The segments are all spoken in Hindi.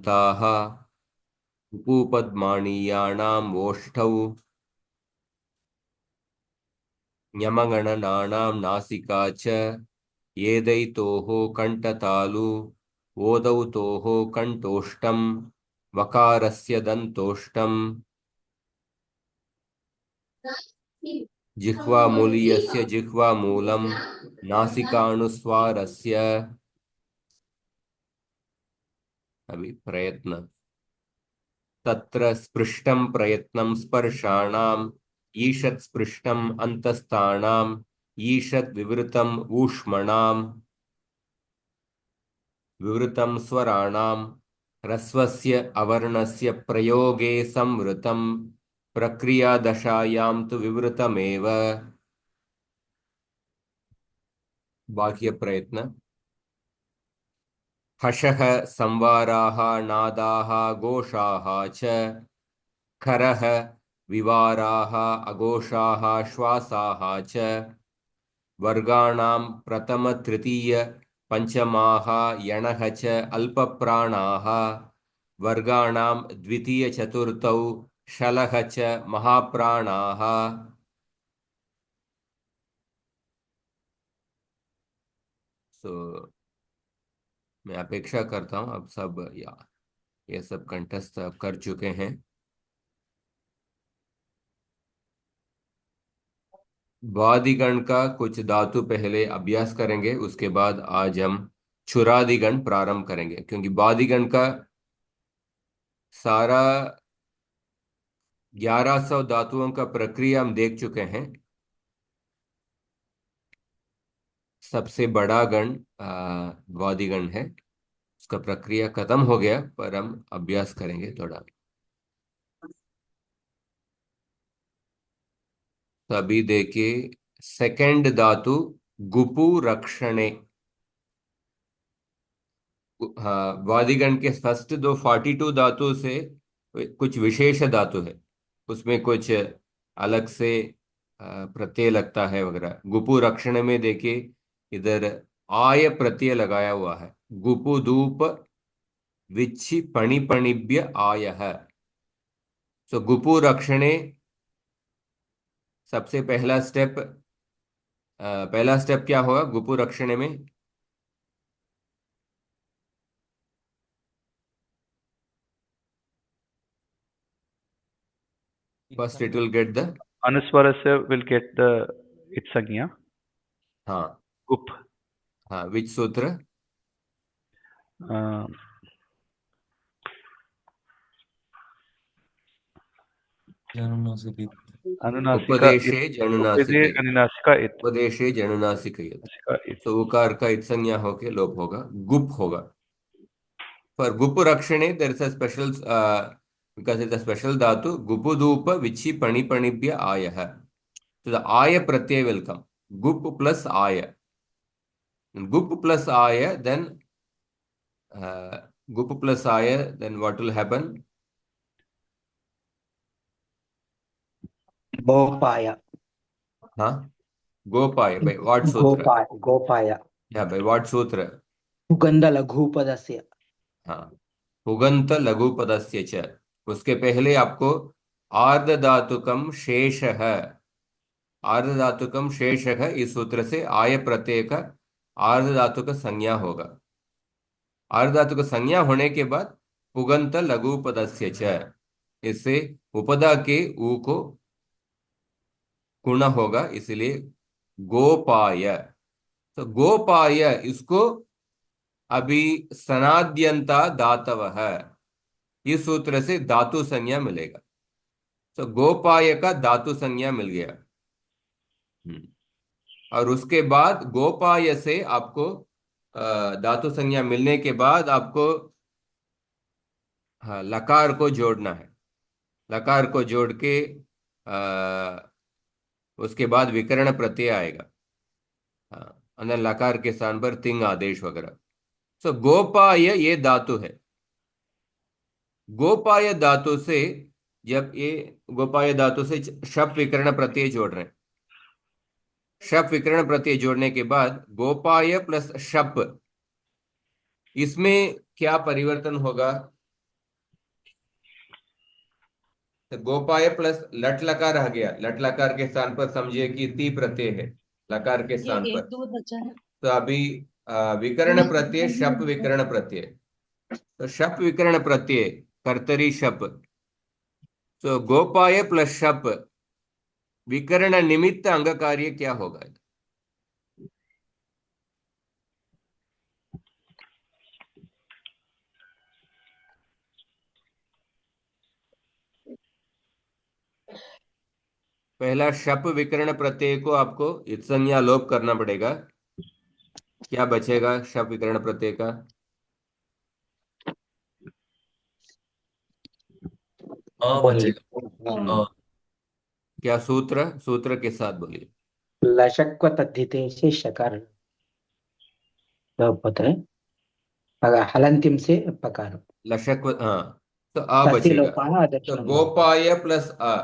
ताः उपपद्माणीयानाम् ओष्ठौ ञमगणनानां नासिका च एदैतोः कण्ठतालु ओदौतोः कण्ठोष्टं वकारस्य दन्तोष्टं जिह्वामूलीयस्य जिह्वामूलं नासिकानुस्वारस्य अभी प्रयत्न तत्र स्पृष्टं प्रयत्नं स्पर्शाणाम् ईषत् स्पृष्टम् अन्तस्थानाम् ईषत् विवृतम् ऊष्मणाम् विवृतं स्वराणाम् ह्रस्वस्य अवर्णस्य प्रयोगे संवृतं प्रक्रियादशायां तु विवृतमेव बाह्य प्रयत्न हषः संवाराः नादाः घोषाः च खरः विवाराः अघोषाः श्वासाः च वर्गाणां प्रथम तृतीय पंचमाः यणः च अल्पप्राणाः वर्गाणां द्वितीय चतुर्थौ शलः च महाप्राणाः सो मैं अपेक्षा करता हूँ अब सब ये सब कंठस्थ अब कर चुके हैं। वादिगण का कुछ धातु पहले अभ्यास करेंगे, उसके बाद आज हम क्षुरादिगण प्रारंभ करेंगे, क्योंकि वादिगण का सारा 1100 धातुओं का प्रक्रिया हम देख चुके हैं। सबसे बड़ा गण वादिगण है, उसका प्रक्रिया खत्म हो गया, पर हम अभ्यास करेंगे थोड़ा। तो अभी देखिए सेकंड धातु गुपु रक्षणे। हाँ, वादिगण के फर्स्ट दो 42 धातु से कुछ विशेष धातु है, उसमें कुछ अलग से प्रत्यय लगता है वगैरह। गुपु रक्षण में देखिए इधर आय प्रत्यय लगाया हुआ है, गुपु धूप विच्छि पणिपणिभ्य आय है। सो गुपु रक्षणे सबसे पहला स्टेप क्या होगा गुपु रक्षणे में? First it will get the Anuswarasya will get the its sanya. हाँ Up. हाँ, विच सूत्र? Uh, Anunasika it. उपदेशे Upede जनुनासिक, Anunasika it. उपदेशे जनुनासिकयत्। Nasika it. तो उकार का इत्संज्ञा होके लोप होगा, गुप होगा। पर गुप रक्षणे there is a special, because it's a special धातु, गुप धूप विच्छि पणिपणिभ्य आय है। तो the I Pratyaya will come, गुप प्लस आय, गुप प्लस आय, देन गुप प्लस आय, देन व्हाट विल हैपन? गोपाय हाँ, गोपाय बाय व्हाट सूत्र? गोपाय गोपाय या बाय व्हाट सूत्र? सुगंध लघुपदस्य हाँ, पुगंत लघु पदस्य च। उसके पहले आपको आर्ध धातुकम शेष है, आर्ध धातुकम शेष है, इस सूत्र से आय प्रत्यय का आर्ध धातु का संज्ञा होगा। आर्ध धातु का संज्ञा होने के बाद पुगंत लघु पदस्य च, इससे उपदा के ऊ को गुण होगा, इसलिए गोपाय। तो गोपाय इसको अभी सनाद्यंता दातव है, इस सूत्र से धातु संज्ञा मिलेगा। तो गोपाय का धातु संज्ञा मिल गया। और उसके बाद गोपाय से आपको धातु संज्ञा मिलने के बाद आपको हाँ लकार को जोड़ना है, लकार को जोड़ के उसके बाद विकर्ण प्रत्यय आएगा। हाँ, अंदर लकार के स्थान पर तिंग आदेश वगैरह। सो गोपाय ये धातु है। गोपाय धातु से जब ये गोपाय धातु से शप विकर्ण प्रत्यय जोड़ रहे हैं, शप विकर्ण प्रत्यय जोड़ने के बाद गोपाय प्लस शप, इसमें क्या परिवर्तन होगा? तो गोपाय प्लस लट लकार आ गया, लट लकार के स्थान पर समझिए कि ती प्रत्यय है लकार के ये स्थान पर। एक दो बचा है। तो अभी विकर्ण प्रत्यय शप विकर्ण प्रत्यय। तो शप विकर्ण प्रत्यय कर्तरी शप। तो गोपाय प्लस शप विकर्ण निमित्त अंग कार्य क्या होगा? पहला शप विकर्ण प्रत्यय को आपको इत्संज्ञा लोप करना पड़ेगा। क्या बचेगा शप विकर्ण प्रत्यय का? बोलिए। क्या सूत्र, सूत्र के साथ बोलिए। लशक्व तद्धिते से शकार लोप होता है, अगर हलंतिम से पकार, लशक, हाँ। तो आ तस्य बचेगा। लोपाः तो अदक्षिणं लोपाः। गोपाय प्लस आ।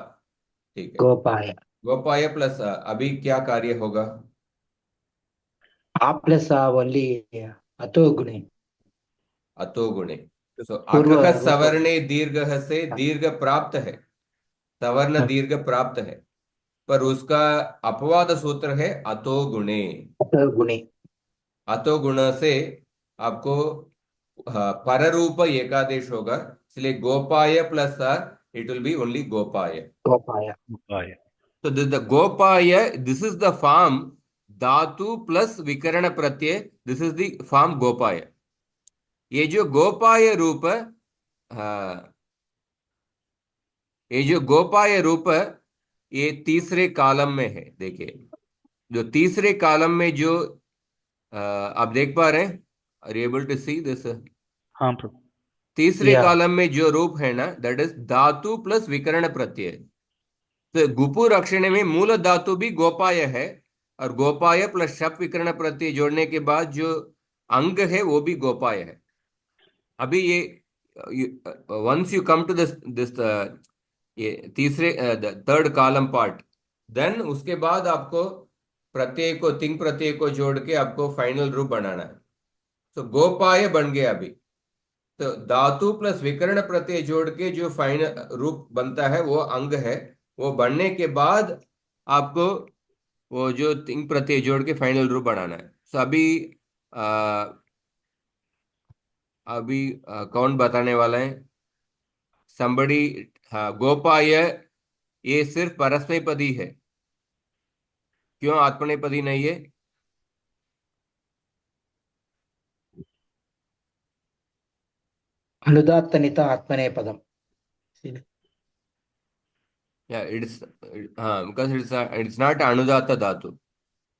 ठीक है। गोपाय। गोपाय प्लस आ, अभी क्या कार्य होगा? आ प्लस आ ओनली अतो गुणे, अतो गुणे। सो पूर्व अकः रूप सवर्णे दीर्घ से दीर्घ प्राप्त है, सवर्ण दीर्घ प्राप्त है, पर उसका अपवाद सूत्र है अतो गुणे। अतो गुणे। अतो गुण से आपको पररूप एकादेश होगा, इसलिए गोपाय प्लस आर इट विल बी ओनली गोपाय। गोपाय। गोपाय। तो द गोपाय, दिस इज द फॉर्म धातु प्लस विकर्ण प्रत्यय, दिस इज द फॉर्म गोपाय। ये जो गोपाय रूप, ये जो गोपाय रूप, ये तीसरे कॉलम में है। देखिए, जो तीसरे कॉलम में जो आप देख पा रहे हैं, are able to see this? हाँ प्रभु। तीसरे या कॉलम में जो रूप है ना, दैट इज धातु प्लस विकर्ण प्रत्यय। तो गुपुर अक्षर में मूल धातु भी गोपाय है, और गोपाय प्लस शप विकर्ण प्रत्यय जोड़ने के बाद जो अंग है वो भी गोपाय है। अभी ये once you come to this ये तीसरे थर्ड कॉलम पार्ट, देन उसके बाद आपको प्रत्यय को, तिंग प्रत्यय को जोड़ के आपको फाइनल रूप बनाना है। तो गोपाय बन गया अभी। तो धातु प्लस विकर्ण प्रत्यय जोड़ के जो फाइनल रूप बनता है वो अंग है। वो बनने के बाद आपको वो जो तिंग प्रत्यय जोड़ के फाइनल रूप बनाना है। तो अभी कौन बताने वाला है? संबड़ी। हाँ, गोपाय ये सिर्फ परस्मैपदी है। क्यों आत्मनेपदी नहीं है? अनुदात्तनित आत्मनेपदम। या इट्स, हाँ, बिकॉज इट्स नॉट अनुदात धातु।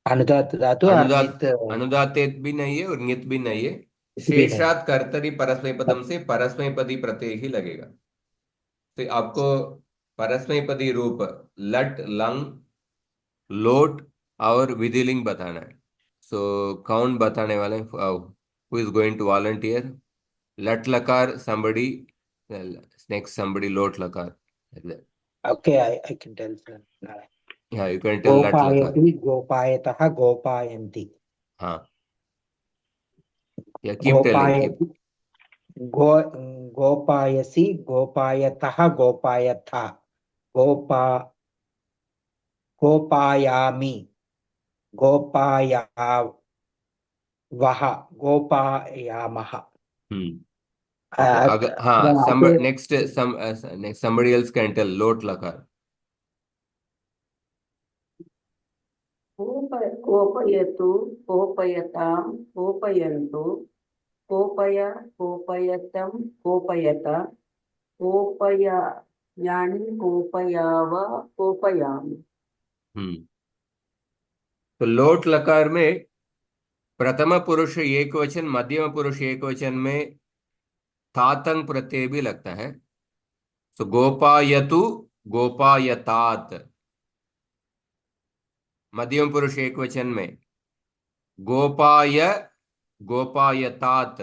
अनुदात धातु और अनुदात, नित अनुदातेत भी नहीं है और नियत भी नहीं है। भी नहीं। शेषात कर्तरी परस्मैपदम से परस्मैपदी प्रत्यय ही लगेगा। तो आपको परस्मैपदी रूप लट, लंग, लोट और विधिलिंग बताना है। सो कौन बताने वाले हैं? Who is going to volunteer? लट लकार somebody, next somebody लोट लकार, like that. Okay, I can tell sir. Yeah, you can tell लट लकार। गोपायति गोपायतः गोपायन्ति। हाँ, yeah, keep telling, keep। गोपायति गो गोपायसि गोपायतः गोपायथा। गोपा गोपायामि गोपायावः गोपायामः। हम्म। तो अगर, हाँ, अगर some आगे next next somebody else can tell लोट लकार। कोपयतु कोपयतां कोपयन्तु कोपय कोपयतं कोपयत कोपयानि कोपयाव कोपयामि। हम्म। तो लोट लकार में प्रथम पुरुष एक वचन, मध्यम पुरुष एक वचन में तातंग प्रत्यय भी लगता है। तो गोपायतु, गोपायतात, मध्यम पुरुष एक वचन में गोपाय, गोपायतात।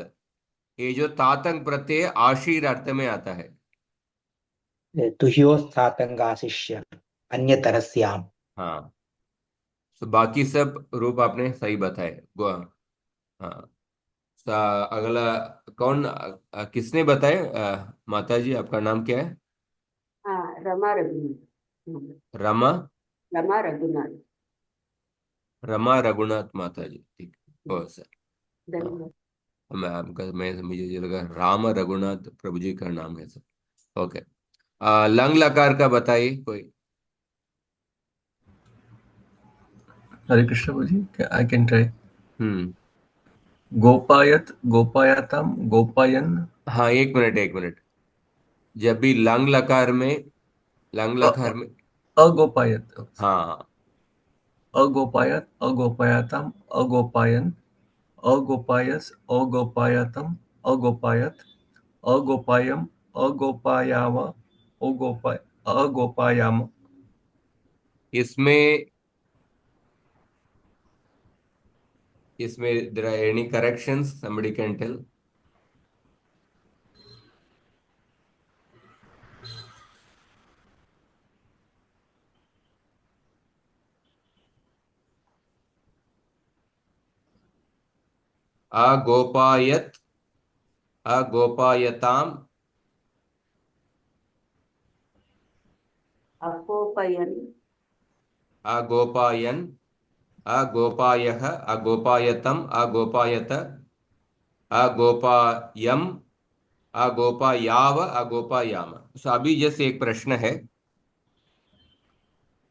ये जो तातंग प्रत्यय आशीर अर्थ में आता है। तुह्योस्तातंगाशिष्य अन्यतरस्याम। हाँ। तो बाकी सब रूप आपने सही बताए। हाँ। अगला कौन, किसने बताए? माता जी, आपका नाम क्या है? हाँ, रमा रघुनाथ। रमा रमा रघुनाथ। रमा रघुनाथ माता जी, ठीक है। ओ सर, हाँ। धन्यवाद। मैं मुझे लगा राम रघुनाथ प्रभु जी का नाम है सर। ओके। लंग लकार का बताइए कोई। हरे Krishna ji, I can try. हम्म। गोपायत, गोपायतम, गोपायन। हाँ, एक मिनट एक मिनट। जब भी लंग लकार में। अगोपायत, हाँ, अगोपायत, अगोपायतम, अगोपायन, अगोपायस, अगोपायतम, अगोपायत, अगोपायम, अगोपायाम, अगोपाय, अगोपायाम। इसमें there are any corrections somebody can tell? अगोपायत, अगोपायताम, अकोपयन। अगोपायन, अगोपायः, अगोपायतम, अगोपायत, अगोपायम, अगोपायाव, अगोपायाम। सो अभी जैसे एक प्रश्न है।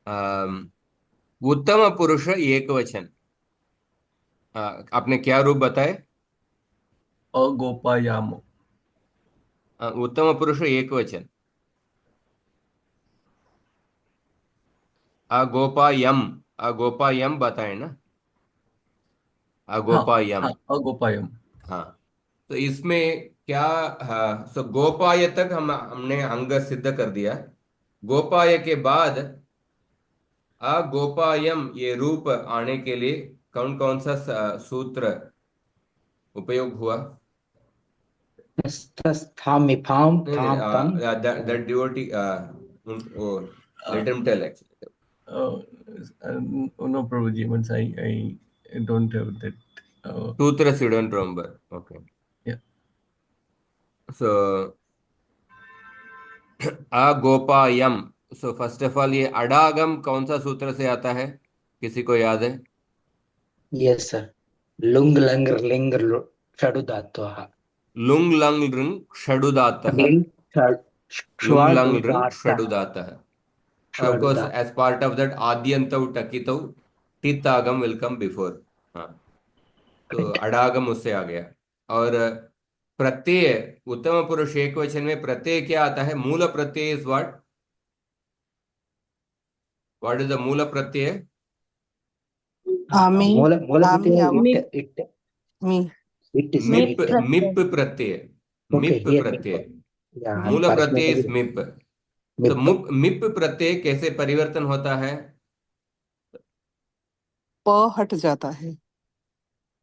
अम, उत्तम पुरुष एक वचन, आपने क्या रूप बताए? अगोपायाम। उत्तम पुरुष एक वचन, अगोपायम, अगोपायम बताए ना? हाँ, अगोपायम। हाँ, अगोपायम। हाँ। तो इसमें क्या? हाँ, सो गोपाय तक हमने अंग सिद्ध कर दिया। गोपाय के बाद अगोपायम ये रूप आने के लिए कौन कौन सा सूत्र उपयोग हुआ? तस्थाम मिफाम नहीं नहीं, थाम तम। That devotee, let him tell actually. No, Prabhuji, once I don't have that. सूत्र you don't remember. Okay. Yeah. So अगोपायम। सो फर्स्ट ऑफ ऑल ये अडागम कौन सा सूत्र से आता है, किसी को याद है? यस सर, लुंग लंग लिंग षडु धातवः। लुंग लंग लृंग षडुदातः। लिंग लुंग षडु लंग लृंग धातः। षडुदातः। And of षडु course, धातः। as part of that, आद्यंतौ टकितौ टित्तागम will come before. हाँ, तो अडागम उससे आ गया। और प्रत्यय, उत्तम पुरुष एक वचन में प्रत्यय क्या आता है? मूल प्रत्यय इज व्हाट इज द मूल प्रत्यय? आमी, मूल मूल आमी, प्रत्यय आमी, इट मी, इट इज मी मिप, इट। मिप प्रत्यय, ओके मिप हियर प्रत्यय। या मूल प्रत्यय इज पर्सनल मिप। तो मिप। मिप प्रत्यय कैसे परिवर्तन होता है? प हट जाता है।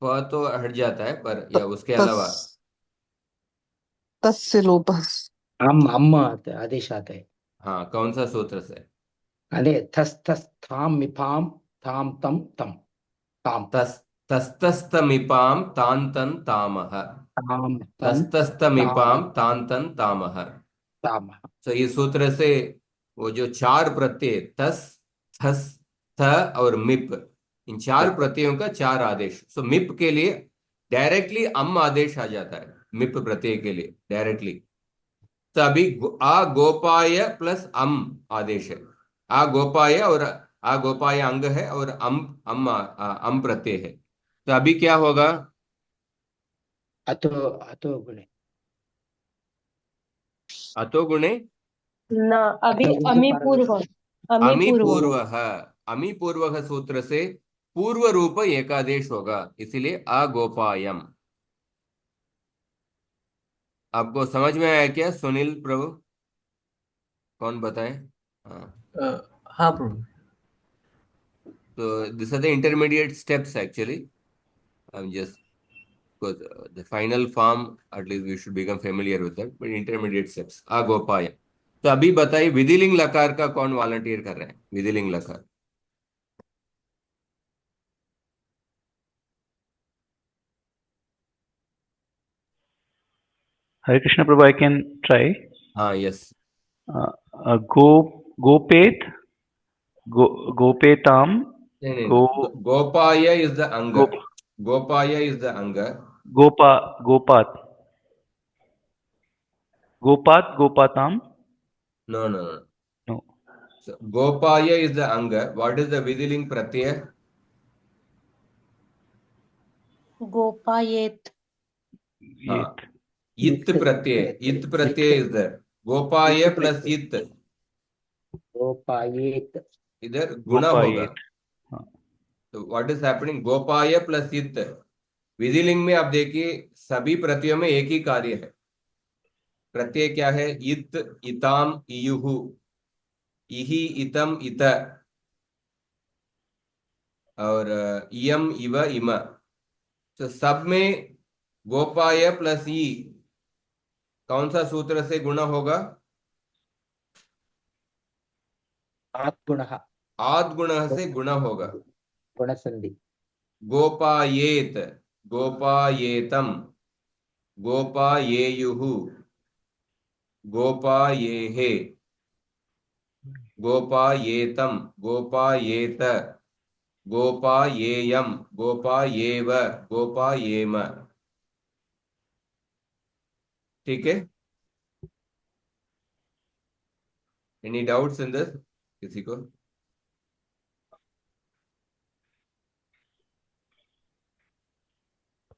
प तो हट जाता है, पर या त- उसके तस अलावा? तस्य लोपः। हम आदेश आते हैं। हाँ, कौन सा सूत्र से? अरे थस थस थाम मिफाम थाम तम तम ताम तस् तस्तस्तमिपाम तांतन तामह। ताम तम ताम तस्तस्तमिपाम तांतन तामह। ताम। तो इस सूत्र से वो जो चार प्रत्यय तस, थस, थ और मिप, इन चार प्रत्ययों का चार आदेश। सो मिप के लिए डायरेक्टली अम आदेश आ जाता है, मिप प्रत्यय के लिए डायरेक्टली। तो अभी आ गोपाय प्लस अम आदेश है। आ गोपाय और आ गोपाय अंग है, और अम प्रत्यय है। तो अभी क्या होगा? अतो अतो गुणे अतो गुणे न अभी अतो गुणे अमी पूर्व, अमी अमी पूर्व। पूर्व, अमी पूर्व सूत्र से पूर्व रूप एकादेश होगा, इसीलिए अगोपायम। आपको समझ में आया क्या सुनील प्रभु? कौन बताए? हाँ। हाँ प्रभु। तो this are the intermediate steps actually. I am just, because the final form at least we should become familiar with that, but intermediate steps अगोपाय। तो अभी बताइए विधिलिंग लकार का कौन वॉलंटियर कर रहे हैं? विधिलिंग लकार। Hare Krishna Prabhu, I can try. हाँ, यस। गो गोपेत गोपेताम नहीं नहीं गो गोपाय इज द अंग, गोप गोपाय इज द अंग, गोपा गोपात गोपात गोपाताम नो नो नो, नो गोपाय इज द अंग, व्हाट इज द विधिलिंग प्रत्यय? गोपायेत हाँ, ये इत् प्रत्यय, इत् प्रत्यय इज द गोपाय इत प्लस प्रत्यय इत्, गोपायेत इधर गुणा होगा। गोपायेत हाँ तो व्हाट इज हैपनिंग, गोपाय प्लस इत्। विधिलिंग में आप देखिए सभी प्रत्ययों में एक ही कार्य है। प्रत्यय क्या है? इत, इताम, इयुहु, इहि, इतम, इत, और इयम, इव, इम। तो सब में गोपाय प्लस ई कौन सा सूत्र से गुणा होगा? आत्गुणः आद गुण से गुणा होगा। गुणसंधि गोपायेत, गोपायेतम, गोपायेयुः, गोपायेहे, गोपायेतम, गोपायेत, गोपायेयम, गोपायेव, गोपायेम। ठीक है? एनी डाउट्स इन दिस किसी को?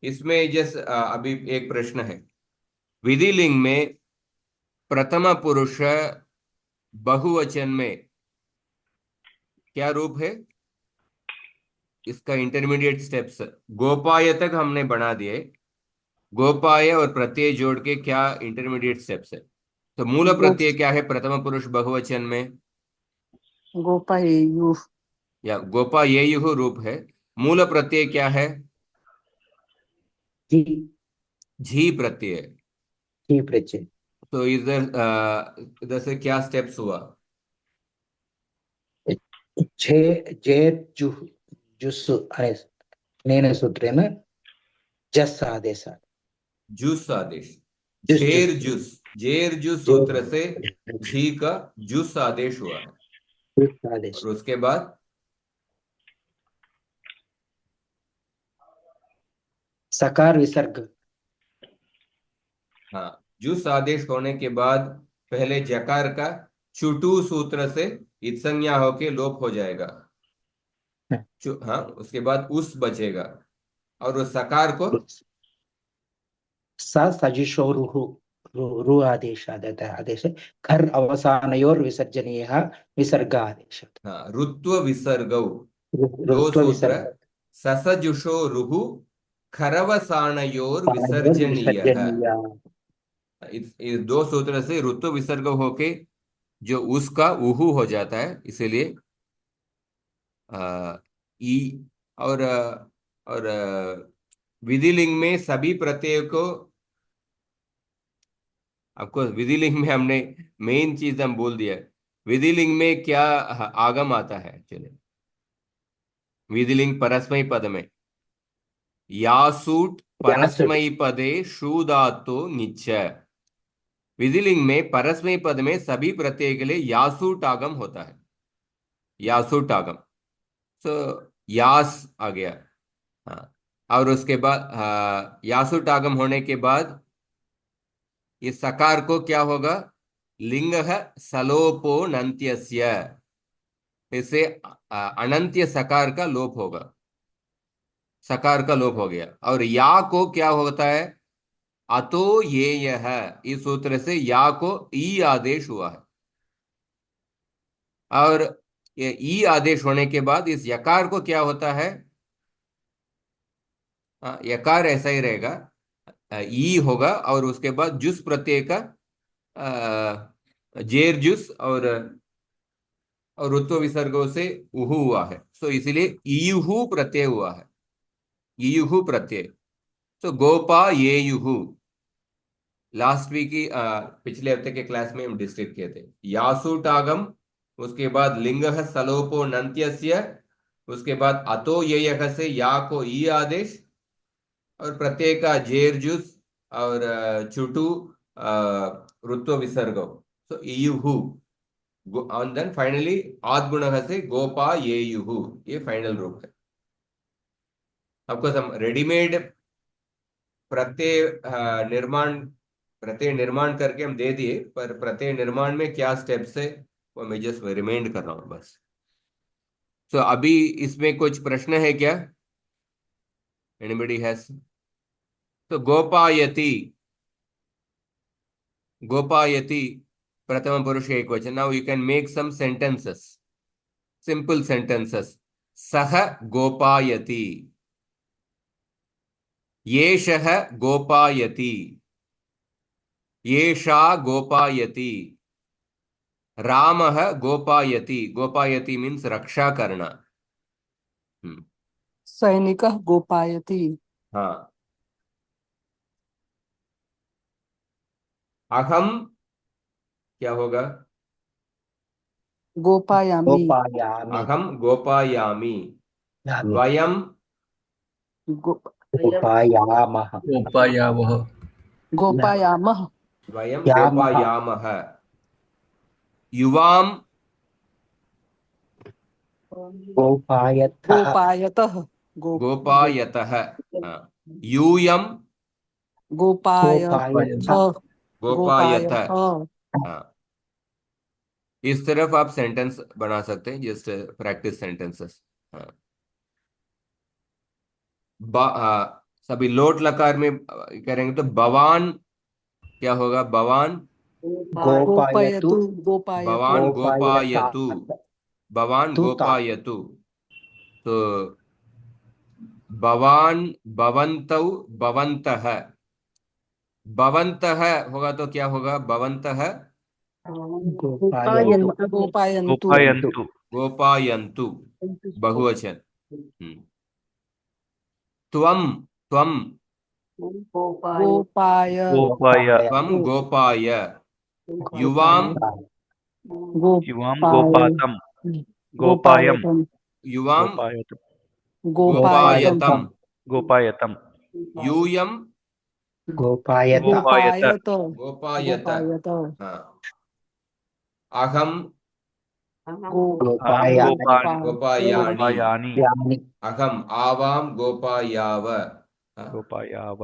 इसमें जैसे अभी एक प्रश्न है, विधिलिंग में प्रथम पुरुष बहुवचन में क्या रूप है? इसका इंटरमीडिएट स्टेप्स गोपाय तक हमने बना दिए, गोपाय और प्रत्यय जोड़ के क्या इंटरमीडिएट स्टेप्स है? तो मूल गो प्रत्यय क्या है प्रथम पुरुष बहुवचन में? गोपायेयुः या गोपायेयुः रूप है। मूल प्रत्यय क्या है? जी झी प्रत्यय। जी प्रत्यय तो इधर इधर से क्या स्टेप्स हुआ? छे जेर जुह जुस्सु अनेन सूत्रेण जस् आदेशः जूस आदेश, जुस् झेर जुस् जूस, जेर जूस सूत्र से जेर झी का जूस आदेश हुआ है। जुस् आदेश और उसके बाद सकार विसर्ग हाँ, जूस आदेश होने के बाद पहले जकार का चुटू सूत्र से इत्संज्ञा होके लोप हो जाएगा। हाँ, उसके बाद उस बचेगा, और उस सकार को स सजिशो रुः रु आदेश आदेश खर अवसानयोर विसर्जनीयः विसर्ग आदेश हाँ, ऋत्व विसर्गौ, दो ऋत्व सूत्र, विसर्ग ससजुषो रुहु खरवसानयोर सानयोर विसर्जनीय। विसर्जनीय इस दो सूत्र से ऋत्व विसर्ग होके जो उसका उहु हो जाता है, इसीलिए ई। और और विधिलिंग में सभी प्रत्यय को, आपको विधिलिंग में हमने मेन चीज हम बोल दिया। विधिलिंग में क्या आगम आता है? चलिए, विधिलिंग परस्मई पद में यासूट यासुट परस्मई पदे शू धातु निच। विधिलिंग में परस्मई पद में सभी प्रत्यय के लिए यासूट आगम होता है, यासूट आगम। तो यास आ गया। हाँ, और उसके बाद यासूट आगम होने के बाद इस सकार को क्या होगा? लिंग सलोपो नंत्यस्य, इससे अनंत्य सकार का लोप होगा, सकार का लोप हो गया। और या को क्या होता है? अतो ये यह, इस सूत्र से या को ई आदेश हुआ है। और ये ई आदेश होने के बाद इस यकार को क्या होता है? यकार ऐसा ही रहेगा, ई होगा, और उसके बाद जुस प्रत्यय का जेर जुस और ऋत्व विसर्गों से उहु हुआ है, सो इसीलिए ईयुहु प्रत्यय हुआ है, ईयुहु प्रत्यय। तो गोपा ये युहु लास्ट वीक की पिछले हफ्ते के क्लास में हम डिस्कस किए थे। यासुटागम, उसके बाद लिंग सलोपो नंत्यस्य, उसके बाद अतो ये से या को ई आदेश, और प्रत्यय का जेर जुस और चुटु ऋत्व विसर्ग, तो ईयुहु। और देन फाइनली आद्गुणः से गोपा ये युहु, ये फाइनल रूप है। आपको सम रेडीमेड प्रत्यय निर्माण प्रत्यय निर्माण करके हम दे दिए, पर प्रत्यय निर्माण में क्या स्टेप्स है वो मैं जस्ट रिमाइंड कर रहा हूँ बस। तो अभी इसमें कुछ प्रश्न है क्या? Anybody has? तो गोपायति, गोपायति प्रथम पुरुष एकवचन। Now you can make some sentences, simple sentences. सह गोपायति, येषः गोपायति, येषा गोपायति, रामः गोपायति। गोपायति मीन्स रक्षा करना। सैनिकः गोपायति। हाँ। अहम क्या होगा? गोपायामि। गोपायामि। अहम गोपायामि। यामि। वयम गो, गोपायामः। गोपायावः। गोपायामः। वयम यामः। गोपायामः। युवाम गोपायतः। गोपायतः। गोपायतः। हाँ। यूयम गोपायथ। गोपायतः। गोपायत। गोपायथ। हाँ। इस तरफ आप सेंटेंस बना सकते हैं, जस्ट प्रैक्टिस सेंटेंसेस। हाँ। सभी लोट लकार में करेंगे तो बवान क्या होगा? बवान गोपायतु। गोपयतु। गोपायतु। बवान गोपायता। गोपायतु। बवान तुता। गोपायतु। तो बवान भवन्तौ भवन्तः। भवन्तः होगा तो क्या होगा? भवन्तः गोपायन्तु। गोपायन्तु। गोपायन्तु। गोपायन्तु, बहुवचन। त्वम, त्वम, गोपाय गोपाय। गोपाय। त्वम गोपाय। युवाम, युवां गोपाय। गोपातं। गोपायं। गोपायतम। युवाम गोपायतं। गोपायतम। गोपायतम। गोपायतं। यूयम गोपायत। गोपायत। गोपायत। गोपायत। गोपायत। हाँ। अहम गो अहं गोपायानि। गोपायानि। गोपायानि। यानि। अहम आवाम गोपायाव। हाँ। गोपायाव।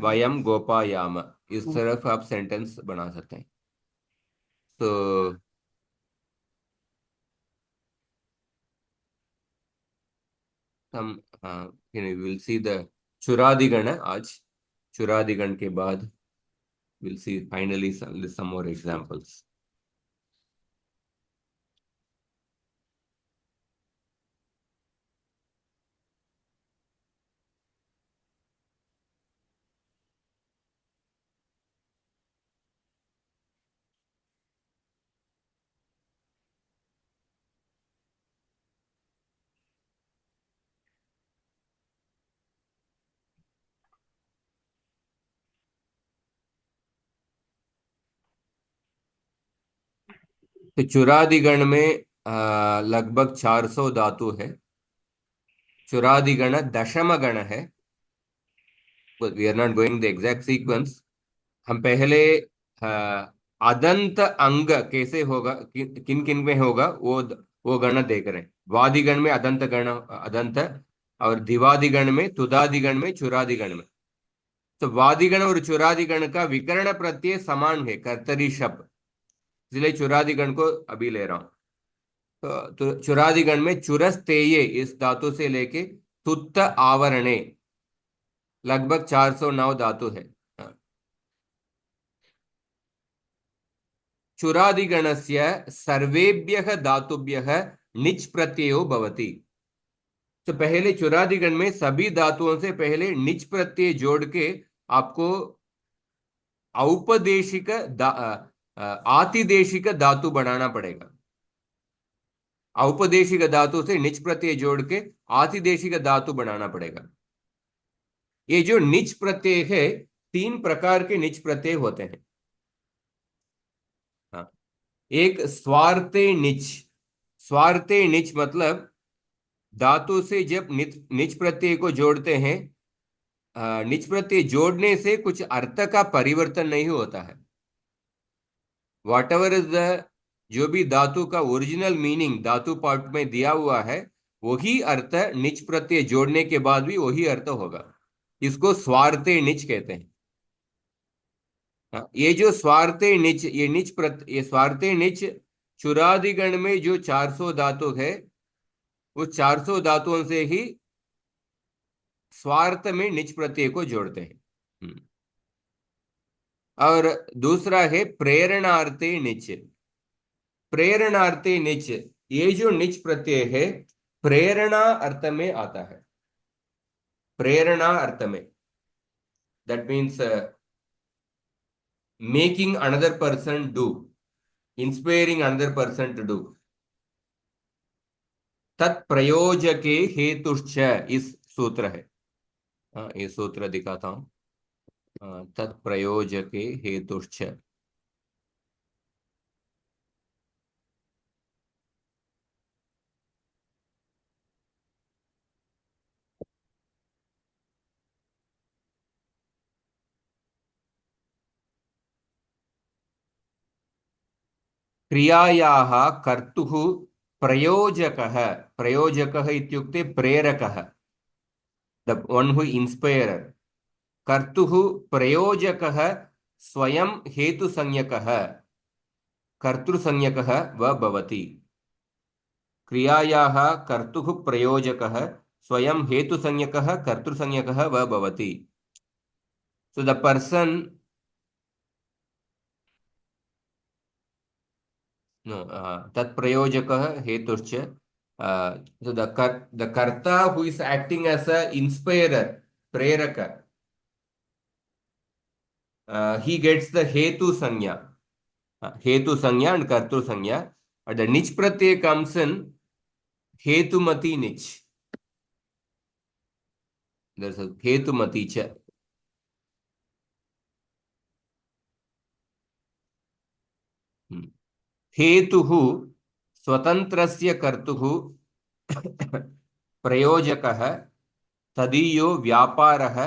वयम गोपायाम। इस तरफ आप सेंटेंस बना सकते हैं। तो हम, हाँ, विल सी द चुरादिगण आज। चुरादिगण के बाद will see finally some more examples. तो चुरादिगण में लगभग 400 धातु है। चुरादिगण दशम गण है। We are not going the exact sequence. हम पहले अदंत अंग कैसे होगा, किन किन में होगा, वो गण देख रहे हैं। वादिगण में अदंत गण, अदंत, और दिवादिगण में, तुदादिगण में, चुरादिगण में। तो वादिगण और चुरादिगण का विकर्ण प्रत्यय समान है, कर्तरी शब्द, इसलिए चुरादिगण को अभी ले रहा हूं। तो चुरादिगण में चुरस्तेये इस धातु से लेके तुत्त आवरणे लगभग 409 धातु है। हाँ। चुरादिगणस्य सर्वेभ्यः धातुभ्यः निच प्रत्ययो भवति। तो पहले चुरादिगण में सभी धातुओं से पहले निच प्रत्यय जोड़ के आपको औपदेशिक आतिदेशिक धातु बनाना पड़ेगा। औपदेशिक धातु से निच प्रत्यय जोड़ के आतिदेशिक धातु बनाना पड़ेगा। ये जो निच प्रत्यय है, 3 प्रकार के निच प्रत्यय होते हैं। हाँ। एक स्वार्थे निच। स्वार्थे निच मतलब धातु से जब निच प्रत्यय को जोड़ते हैं, निच प्रत्यय जोड़ने से कुछ अर्थ का परिवर्तन नहीं होता है। वॉट एवर इज द जो भी धातु का ओरिजिनल मीनिंग धातु पार्ट में दिया हुआ है वही अर्थ निच प्रत्यय जोड़ने के बाद भी वही अर्थ होगा। इसको स्वार्थे निच कहते हैं। हाँ, ये जो स्वार्थे निच, ये स्वार्थे निच चुरादिगण में जो 400 धातु है वो 400 धातुओं से ही स्वार्थ में निच प्रत्यय को जोड़ते हैं। और दूसरा है प्रेरणार्थे निच। प्रेरणार्थे निच, ये जो निच प्रत्यय है प्रेरणा अर्थ में आता है। प्रेरणा अर्थ में, that means making another person do, inspiring another person to do. तत्प्रयोजके हेतुश्च, इस सूत्र है। हाँ, ये सूत्र दिखाता हूं। तत्प्रयोजके हेतुश्च। क्रियायाः कर्तुः प्रयोजकः, प्रयोजकः इत्युक्ते प्रेरकः, द वन हु इंस्पायर। कर्तुः प्रयोजकः स्वयं हेतुसंज्ञकः, कर्तृसंज्ञकः व भवति। क्रियायाः कर्तुः प्रयोजकः स्वयं हेतुसंज्ञकः कर्तृसंज्ञकः व भवति। So the person, no, तत्प्रयोजकः हेतुश्च, so the karta who is acting as a inspirer, preraka, he gets the hetu sanya, hetu sanya and kartru sanya, and the nich pratyay comes in hetumati nich. There's a hetumati cha. हेतुः स्वतंत्रस्य कर्तुः प्रयोजकः तदीयो व्यापारः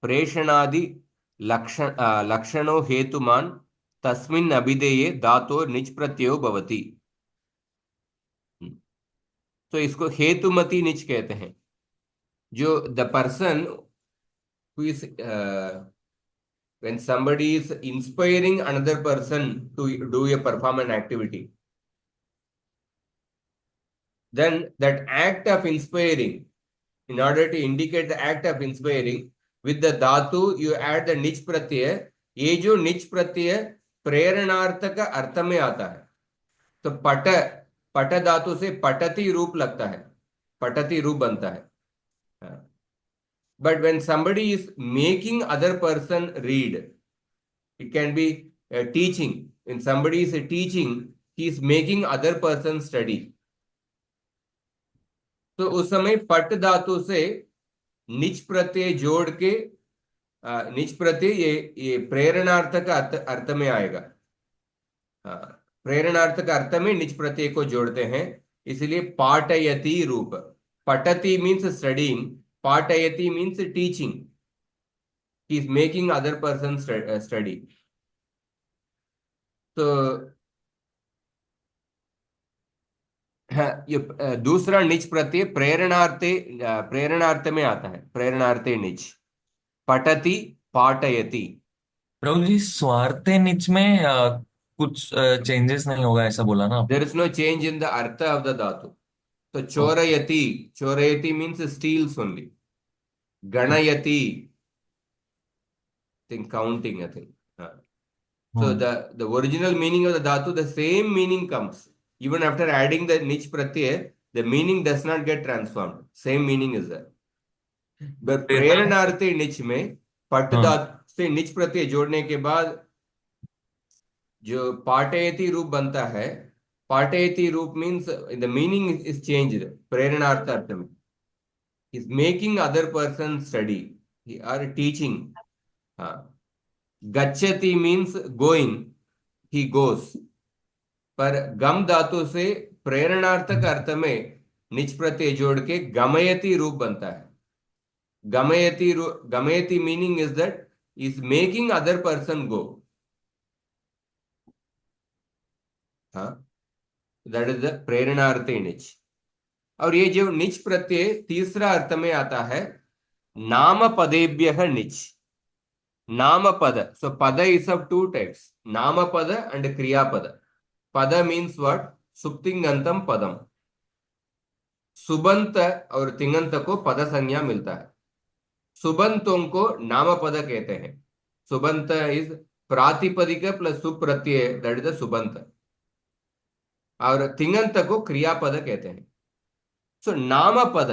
प्रेषणादि लक्षणो हेतुमान् तस्मिन् अभिधेये धातोर् निच प्रत्ययो भवति। तो इसको हेतुमति निच कहते हैं। जो the person who is, when somebody is inspiring another person to do a perform an activity, then that act of inspiring, in order to indicate the act of inspiring, with the dhatu you add the nich pratyay। ये जो निच प्रत्यय प्रेरणार्थक अर्थ में आता है, तो पट, पट धातु से पटति रूप लगता है, पटति रूप बनता है। But when somebody is making other person read, it can be teaching. When somebody is teaching, he is making other person study, तो उस समय पट धातु से निच प्रत्यय जोड़ के, निच प्रत्यय ये प्रेरणार्थक अर्थ में आएगा। प्रेरणार्थक अर्थ में निच प्रत्यय को जोड़ते हैं, इसलिए पाठयति रूप। पठति मीन्स स्टडीइंग, पाठयति means teaching, he is making other person study। तो ये दूसरा निच प्रत्यय प्रेरणार्थ में आता है, प्रेरणार्थे निच। पठति पाठयति। प्रभु जी, स्वार्थे निच में कुछ चेंजेस नहीं होगा ऐसा बोला ना? There is no change in the अर्थ ऑफ द धातु। तो चोरयति, चोरयति मीन्स स्टील्स ओनली। गणयति, think counting, I think. So the original meaning of the dhatu, the same meaning comes. Even after adding the nich pratyay, the meaning does not get transformed. Same meaning is there. But प्रेरणार्थे निच में पट धातु से निच प्रत्यय जोड़ने के बाद जो पाठयति रूप बनता है, पाठयति रूप means the meaning is changed. प्रेरणार्थ अर्थ में is making other person study or teaching. हाँ, गच्छति मीन्स गोइंग, ही गोस। पर गम धातु से प्रेरणार्थक अर्थ में निच प्रत्यय जोड़ के गमयति रूप बनता है। गमयति meaning is that is making other person go. हाँ, दैट इज द प्रेरणार्थे निच। और ये जो निच प्रत्यय तीसरा अर्थ में आता है, नाम पदेभ्य निच। नाम पद, सो पद इज ऑफ टू टाइप्स, नाम पद एंड क्रियापद। पद मीन्स व्हाट? सुप्तिंगंतम पदम। सुबंत और तिंगंत को पद संज्ञा मिलता है। सुबंतों को नाम पद कहते हैं। सुबंत इज प्रातिपदिक प्लस सुप्रत्यय, दैट इज द सुबंत। और तिंगंत को क्रियापद कहते हैं। सो नाम पद,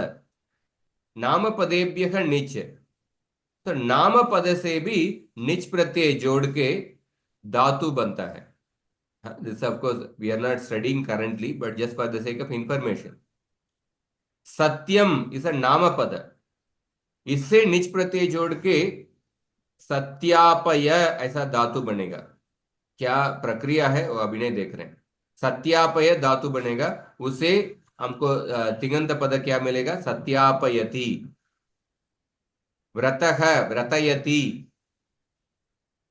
नाम पदेभ्य निच। तो नाम पद से भी निच प्रत्यय जोड़ के धातु बनता है। This of course we are not studying currently, but just for the sake of information. सत्यम इज अ नाम पद, इससे निच प्रत्यय जोड़ के सत्यापय ऐसा धातु बनेगा। क्या प्रक्रिया है वो अभी नहीं देख रहे हैं। सत्यापय धातु बनेगा, उसे हमको तिङंत पद क्या मिलेगा? सत्यापयति। व्रतः, व्रतयति।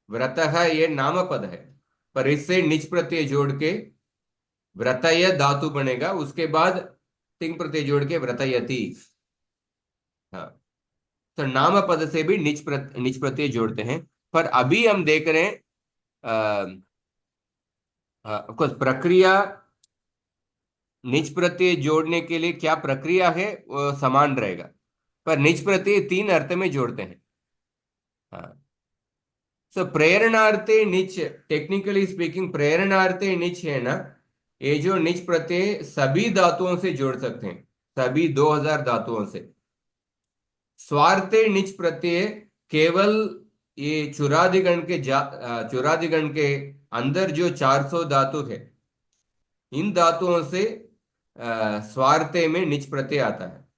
व्रतः ये नाम पद है, पर इससे निच प्रत्यय जोड़ के व्रतय धातु बनेगा, उसके बाद तिंग प्रत्यय जोड़ के व्रतयति। हाँ, तो नाम पद से भी निच प्रत्यय जोड़ते हैं। पर अभी हम देख रहे हैं ऑफकोर्स प्रक्रिया, निच प्रत्यय जोड़ने के लिए क्या प्रक्रिया है वो समान रहेगा, पर निच प्रत्यय तीन अर्थ में जोड़ते हैं। हाँ, सो प्रेरणार्थे निच, टेक्निकली स्पीकिंग प्रेरणार्थे निच है ना, ये जो निच प्रत्यय सभी धातुओं से जोड़ सकते हैं, सभी 2000 धातुओं से। स्वार्थे निच प्रत्यय केवल ये चुरादिगण के चुरादिगण के अंदर जो 400 धातु है, इन धातुओं से स्वार्थे में निच प्रत्यय आता है।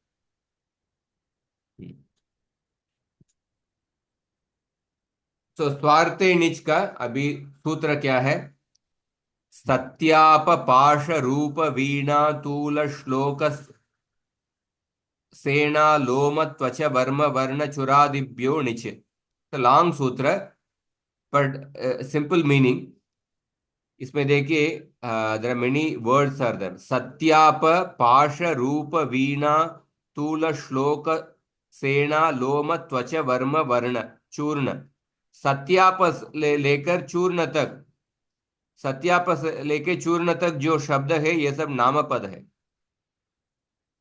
तो स्वार्थे निच का अभी सूत्र क्या है? सत्याप पाश रूप वीणा तूल श्लोक सेना लोम त्वच वर्म वर्ण चुरादिभ्यो निच। लॉन्ग सूत्र, पर सिंपल मीनिंग इसमें देखिए, there are many words are there. सत्याप पाश रूप वीणा तूल श्लोक सेना लोम त्वच वर्म वर्ण चूर्ण। सत्याप लेकर चूर्ण तक, सत्याप से लेके चूर्ण तक जो शब्द है ये सब नामपद है,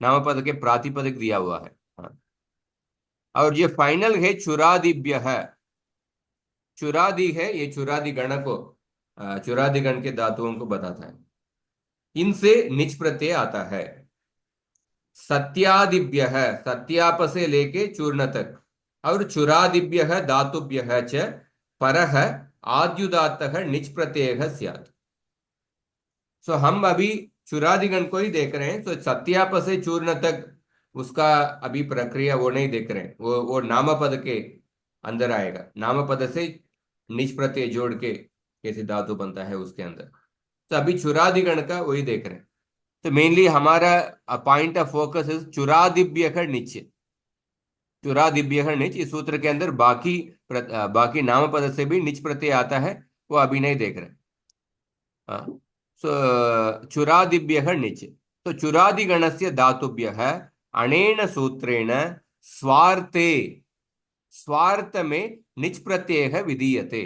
नामपद के प्रातिपदिक दिया हुआ है। हाँ, और ये फाइनल है चुरादिभ्य है। चुरादि है, ये चुरादि गण को, चुरादि गण के धातुओं को बताता है। इनसे निच प्रत्यय आता है। सत्यादिभ्य है, सत्याप से लेके चूर्ण तक। और चुरादिभ्य धातुभ्य च परः आद्युदात्तः निच प्रत्यय स्यात्। सो हम अभी चुरादिगण को ही देख रहे हैं, तो सत्याप से चूर्ण तक उसका अभी प्रक्रिया वो नहीं देख रहे हैं। वो नामपद के अंदर आएगा। नामपद से निच प्रत्यय जोड़ के कैसे धातु बनता है उसके अंदर। तो अभी चुरादिगण का वही देख रहे हैं। तो मेनली हमारा पॉइंट ऑफ फोकस इज चुरादिभ्य निच। चुरादिभ्य निच इस सूत्र के अंदर बाकी नामपद से भी निच प्रत्यय आता है, वो अभी नहीं देख रहे। हाँ, सो चुरादिभ्य निच। तो चुरादिगण से धातुभ्य अनेन सूत्रेण स्वार्थे, स्वार्थ में निच प्रत्यय विधीयते।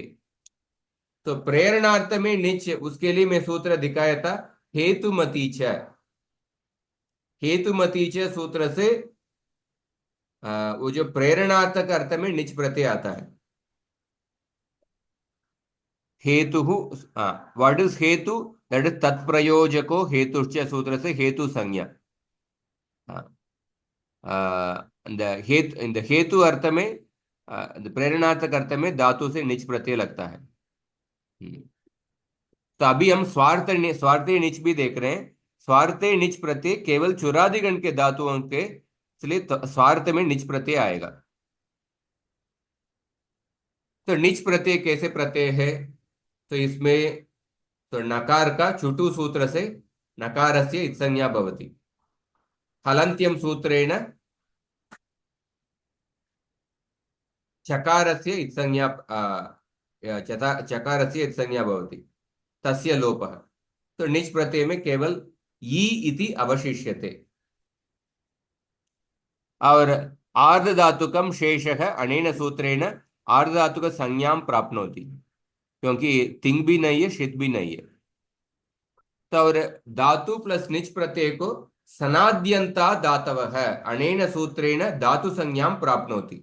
तो प्रेरणार्थ में निच, उसके लिए मैं सूत्र दिखाया था, हेतुमती च। हेतुमती च सूत्र से वो जो प्रेरणार्थक अर्थ में निच प्रत्यय आता है। हेतु, व्हाट इज हेतु? दैट इज तत्प्रयोजको हेतुश्च सूत्र से हेतु संज्ञा। इन द हेतु अर्थ में, प्रेरणार्थक अर्थ में धातु से निच प्रत्यय लगता है। तो अभी हम स्वार्थी निच भी देख रहे हैं। स्वार्थी निच प्रत्यय केवल चुरादिगण के धातुओं के, इसलिए स्वार्थ में निच प्रत्यय आएगा। तो निच प्रत्यय कैसे प्रत्यय है? तो इसमें तो नकार का चुटु सूत्र से नकारस्य इत्संज्ञा भवति। हलन्त्यम सूत्रेण चकारस्य इत्संज्ञा, चकारस्य इत्संज्ञा भवति, तस्य लोपः। तो निच प्रत्यय में केवल ई इति अवशिष्यते। और आर्धधातुकम शेषः अनेन सूत्रेण आर्धधातुक संज्ञां प्राप्नोति, क्योंकि तिंग भी नहीं है शित भी नहीं है। तो और धातु प्लस निच प्रत्यय को सनाद्यंता धातवः अनेन सूत्रेण धातु संज्ञां प्राप्नोति।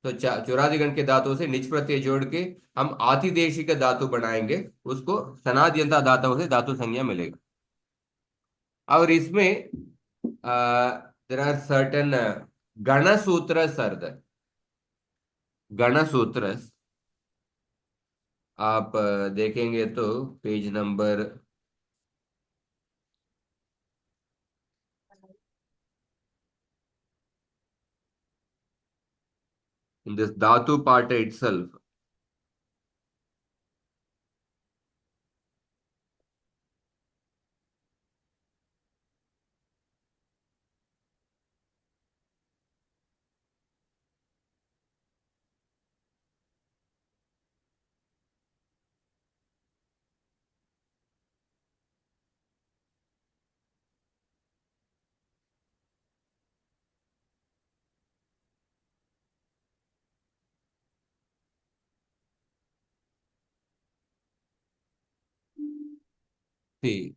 तो चुरादिगण के धातुओं से निच प्रत्यय जोड़ के हम आतिदेशिक धातु बनाएंगे, उसको सनाद्यंता धातुओं से धातु संज्ञा मिलेगा। और इसमें देयर आर सर्टेन गण सूत्र सर्द। गण सूत्र आप देखेंगे तो page number in this dhatu part itself, see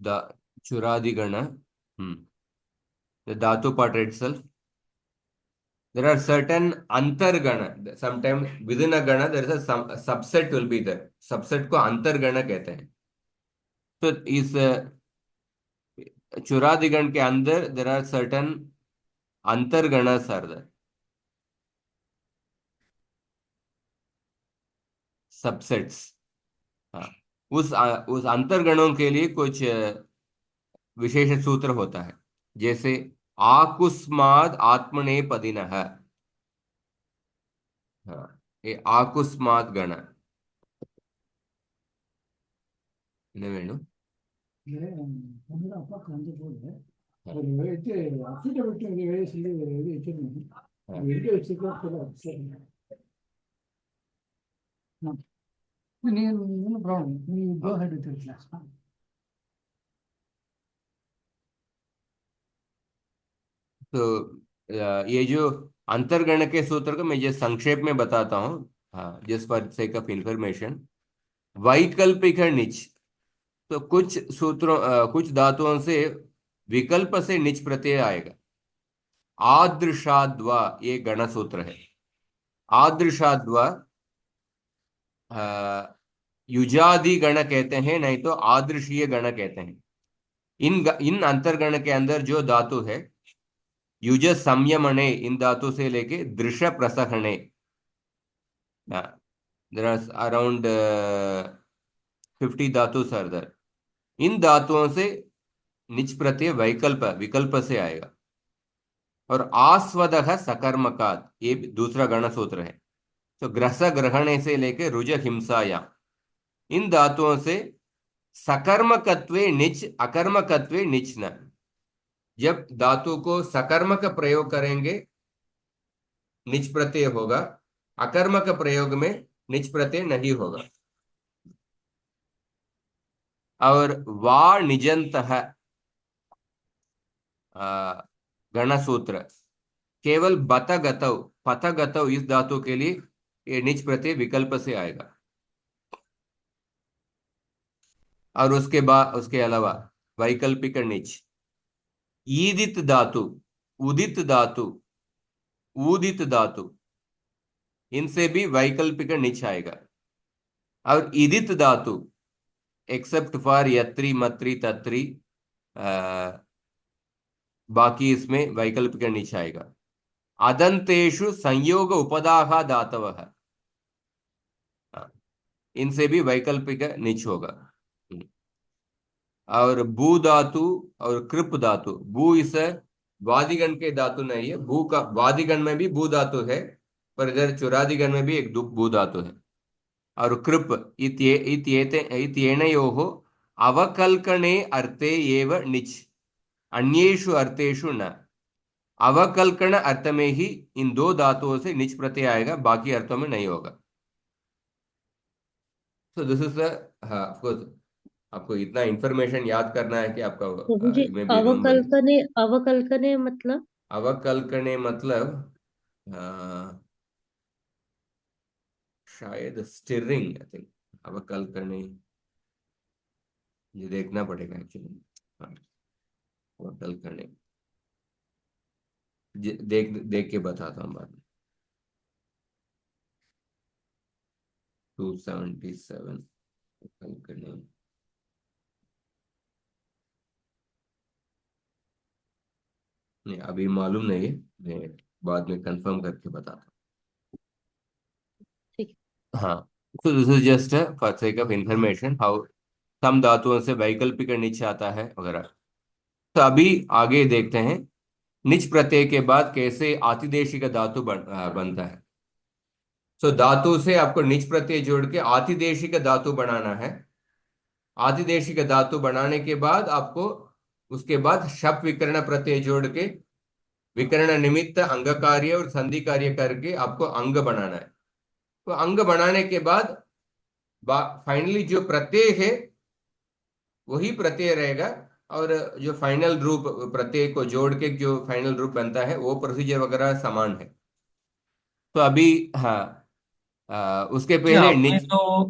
the Churadigana, the Dhatu part itself, there are certain antargana. Sometimes within a gana there is a subset will be there. Subset को अंतर्गण कहते हैं। तो इस चुरादिगण के अंदर there are certain अंतर्गणस are there, subsets। हाँ, उस अंतर्गणों के लिए कुछ विशेष सूत्र होता है, जैसे आकुस्माद आत्मनेपदिनः। हाँ, ये आकुस्माद गण वेणु तो ये जो अंतर्गण के सूत्र को मैं ये संक्षेप में बताता हूँ, हाँ, जिस फॉर सेक ऑफ इंफॉर्मेशन। वैकल्पिक निच, तो कुछ सूत्रों कुछ धातुओं से विकल्प से निच प्रत्यय आएगा। आदृशाद्वा ये गण सूत्र है। आदृशाद्वा युजादि गण कहते हैं, नहीं तो आदृशीय गण कहते हैं। इन अंतर्गण के अंदर जो धातु है, युज संयमने इन धातु से लेके दृश प्रसहने, देयर आर अराउंड 50 धातु सर्दर। इन धातुओं से निच प्रत्यय विकल्प से आएगा। और आस्वदः सकर्मकात ये दूसरा गण सूत्र है। तो ग्रस ग्रहणे से लेके रुज हिंसाया, इन धातुओं से सकर्मकत्वे निच अकर्मकत्वे निच न। जब धातु को सकर्मक प्रयोग करेंगे निच प्रत्यय होगा, अकर्मक प्रयोग में निच प्रत्यय नहीं होगा। और वा निजंतः गण सूत्र केवल बत गतौ पथ गतौ इस धातु के लिए ये निच प्रत्यय विकल्प से आएगा। और उसके अलावा वैकल्पिक निच, ईदित धातु, उदित धातु, ऊदित धातु, इनसे भी वैकल्पिक निच आएगा। और ईदित धातु एक्सेप्ट फॉर यत्री मत्री तत्री, बाकी इसमें वैकल्पिक निच आएगा। अदंतेषु संयोग उपदाह धातवः, इनसे भी वैकल्पिक निच होगा। और भू धातु और कृप धातु, भू इस वादिगण के धातु नहीं है। भू का वादिगण में भी भू धातु है, पर इधर चुरादिगण में भी एक भू धातु है। और कृप इत्येनयोः अवकल्कणे अर्थे एव निच, अन्येषु अर्थेषु न। अवकल्कन अर्थ में ही इन दो धातुओं से निच प्रत्यय आएगा, बाकी अर्थों में नहीं होगा। सो दिस इज द, हाँ ऑफ कोर्स आपको इतना इंफॉर्मेशन याद करना है कि आपका प्रभु जी, मे बी रिमेम्बरिंग। अवकल्पने अवकल्पने मतलब? अवकल्पने मतलब अ, शायद स्टिरिंग, आई थिंक। अवकल्पने ये देखना पड़ेगा एक्चुअली। हाँ, अवकल्पने देख देख के बताता हूँ बाद में। 277 अवकल्पने। नहीं अभी मालूम नहीं है, मैं बाद में कंफर्म करके बताता ठीक। हूँ। हाँ, तो this is just for sake of information how some धातुओं से वैकल्पिक नीचे आता है वगैरह। तो अभी आगे देखते हैं निच प्रत्यय के बाद कैसे आतिदेशिक धातु बनता है। तो धातु से आपको निच प्रत्यय जोड़ के आतिदेशिक धातु बनाना है। आतिदेशिक धातु बनाने के बाद आपको उसके बाद शप विकर्ण प्रत्यय जोड़ के विकर्ण निमित्त अंग कार्य और संधि कार्य करके आपको अंग बनाना है। तो अंग बनाने के बाद फाइनली जो प्रत्यय है वही प्रत्यय रहेगा, और जो फाइनल रूप प्रत्यय को जोड़ के जो फाइनल रूप बनता है वो प्रोसीजर वगैरह समान है। तो अभी हाँ, उसके जी पहले आपने निच, जो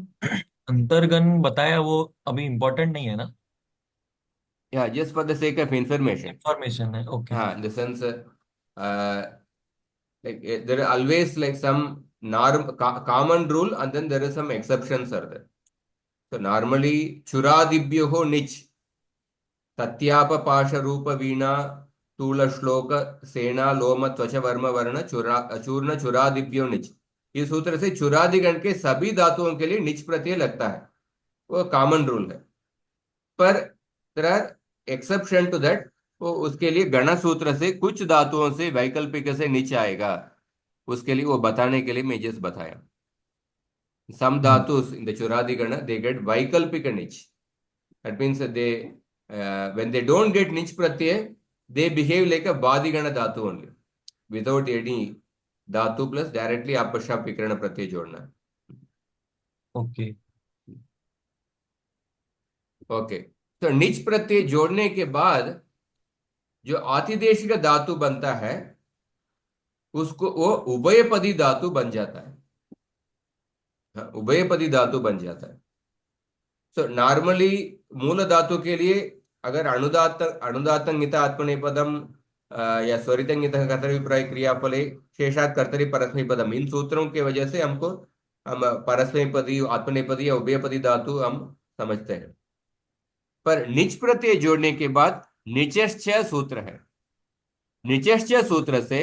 अंतर्गन बताया वो अभी इम्पोर्टेंट नहीं है ना? या just for the sake of information. Information है, ओके। हाँ, in the sense like there are always like some common rule and then there is some exceptions are there. So normally churadibhyoho nich तत्याप पाश रूप वीणा तूल श्लोक सेना लोम त्वच वर्म वर्ण चूर्ण चुरादिभ्यो निच। इस सूत्र से चुरादिगण के सभी धातुओं के लिए निच प्रत्यय लगता है, वो कॉमन रूल है। पर there are exception to that, वो उसके लिए गण सूत्र से कुछ धातुओं से वैकल्पिक से निच आएगा, उसके लिए वो बताने के लिए मैं जस्ट बताया। सम हम्म। धातु इन द चुरादिगण दे गेट वैकल्पिक निच। That means that they, when they don't get niche pratyay, they behave like a badigana dhatu only, without any dhatu plus directly apashap vikarana pratyay जोड़ना। ओके। ओके, तो निच प्रत्यय जोड़ने के बाद जो आतिदेशिक धातु बनता है उसको वो उभयपदी धातु बन जाता है। हाँ, उभयपदी धातु बन जाता है। सो नॉर्मली मूल धातु के लिए अगर अनुदात अनुदातंगित आत्मनेपदम या स्वरितंगित कर्तव्यप्राय क्रियाफले शेषात कर्तरी परस्मैपदम, इन सूत्रों के वजह से हम परस्मैपदी आत्मनेपदी या उभयपदी धातु हम समझते हैं। पर निच प्रत्यय जोड़ने के बाद निचश्च सूत्र है। निचश्च सूत्र से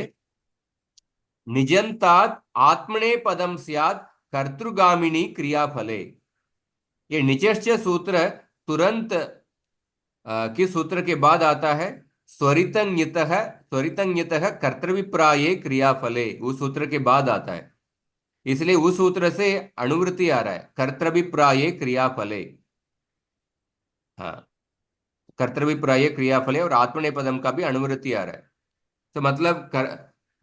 निजंतात आत्मनेपदम स्यात् कर्तृगामिनी क्रियाफले। ये निचश्च सूत्र तुरंत किस सूत्र के बाद आता है? स्वरितंगितः, स्वरितंगितः कर्तव्यप्राये क्रियाफले, उस सूत्र के बाद आता है। इसलिए उस सूत्र से अनुवृत्ति आ रहा है, कर्तव्यप्राये क्रियाफले। हाँ, कर्तव्यप्राये क्रियाफले और आत्मनेपदम का भी अनुवृत्ति आ रहा है। तो मतलब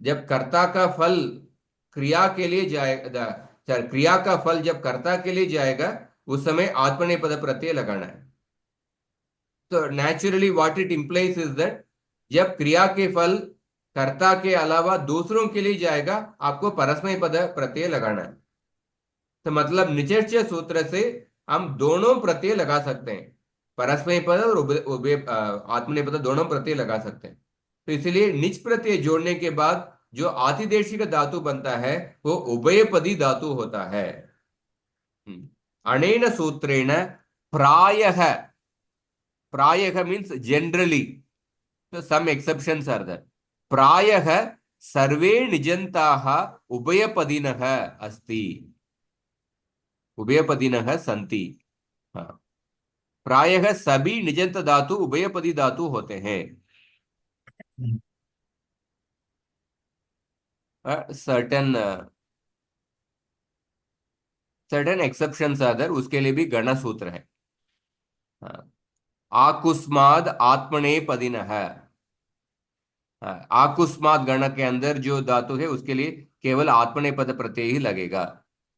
जब कर्ता का फल क्रिया के लिए जाएगा, क्रिया का फल जब कर्ता के लिए जाएगा उस समय आत्मनेपद प्रत्यय लगाना है। तो naturally what it implies is that जब क्रिया के फल कर्ता के अलावा दूसरों के लिए जाएगा आपको परस्मै पद प्रत्यय लगाना है। तो मतलब निचर्च सूत्र से हम दोनों प्रत्यय लगा सकते हैं, परस्मै पद और आत्मनेपद दोनों प्रत्यय लगा सकते हैं। तो इसलिए निच प्रत्यय जोड़ने के बाद जो आतिदेशिक धातु बनता है वो उभयपदी धातु होता है। अनेन सूत्रेण प्रायः, प्रायः मीन्स जनरली, तो सम एक्सेप्शंस आर देयर, प्रायः सर्वे निजन्ताः उभयपदिनः अस्ति, उभयपदिनः सन्ति। हाँ, प्रायः सभी निजंत धातु उभयपदी धातु होते हैं। Certain certain exceptions are there, उसके लिए भी गण सूत्र है। हाँ, आकुस्माद आत्मने पदिनः, आकुस्मात गण के अंदर जो धातु है उसके लिए केवल आत्मनेपद प्रत्यय ही लगेगा।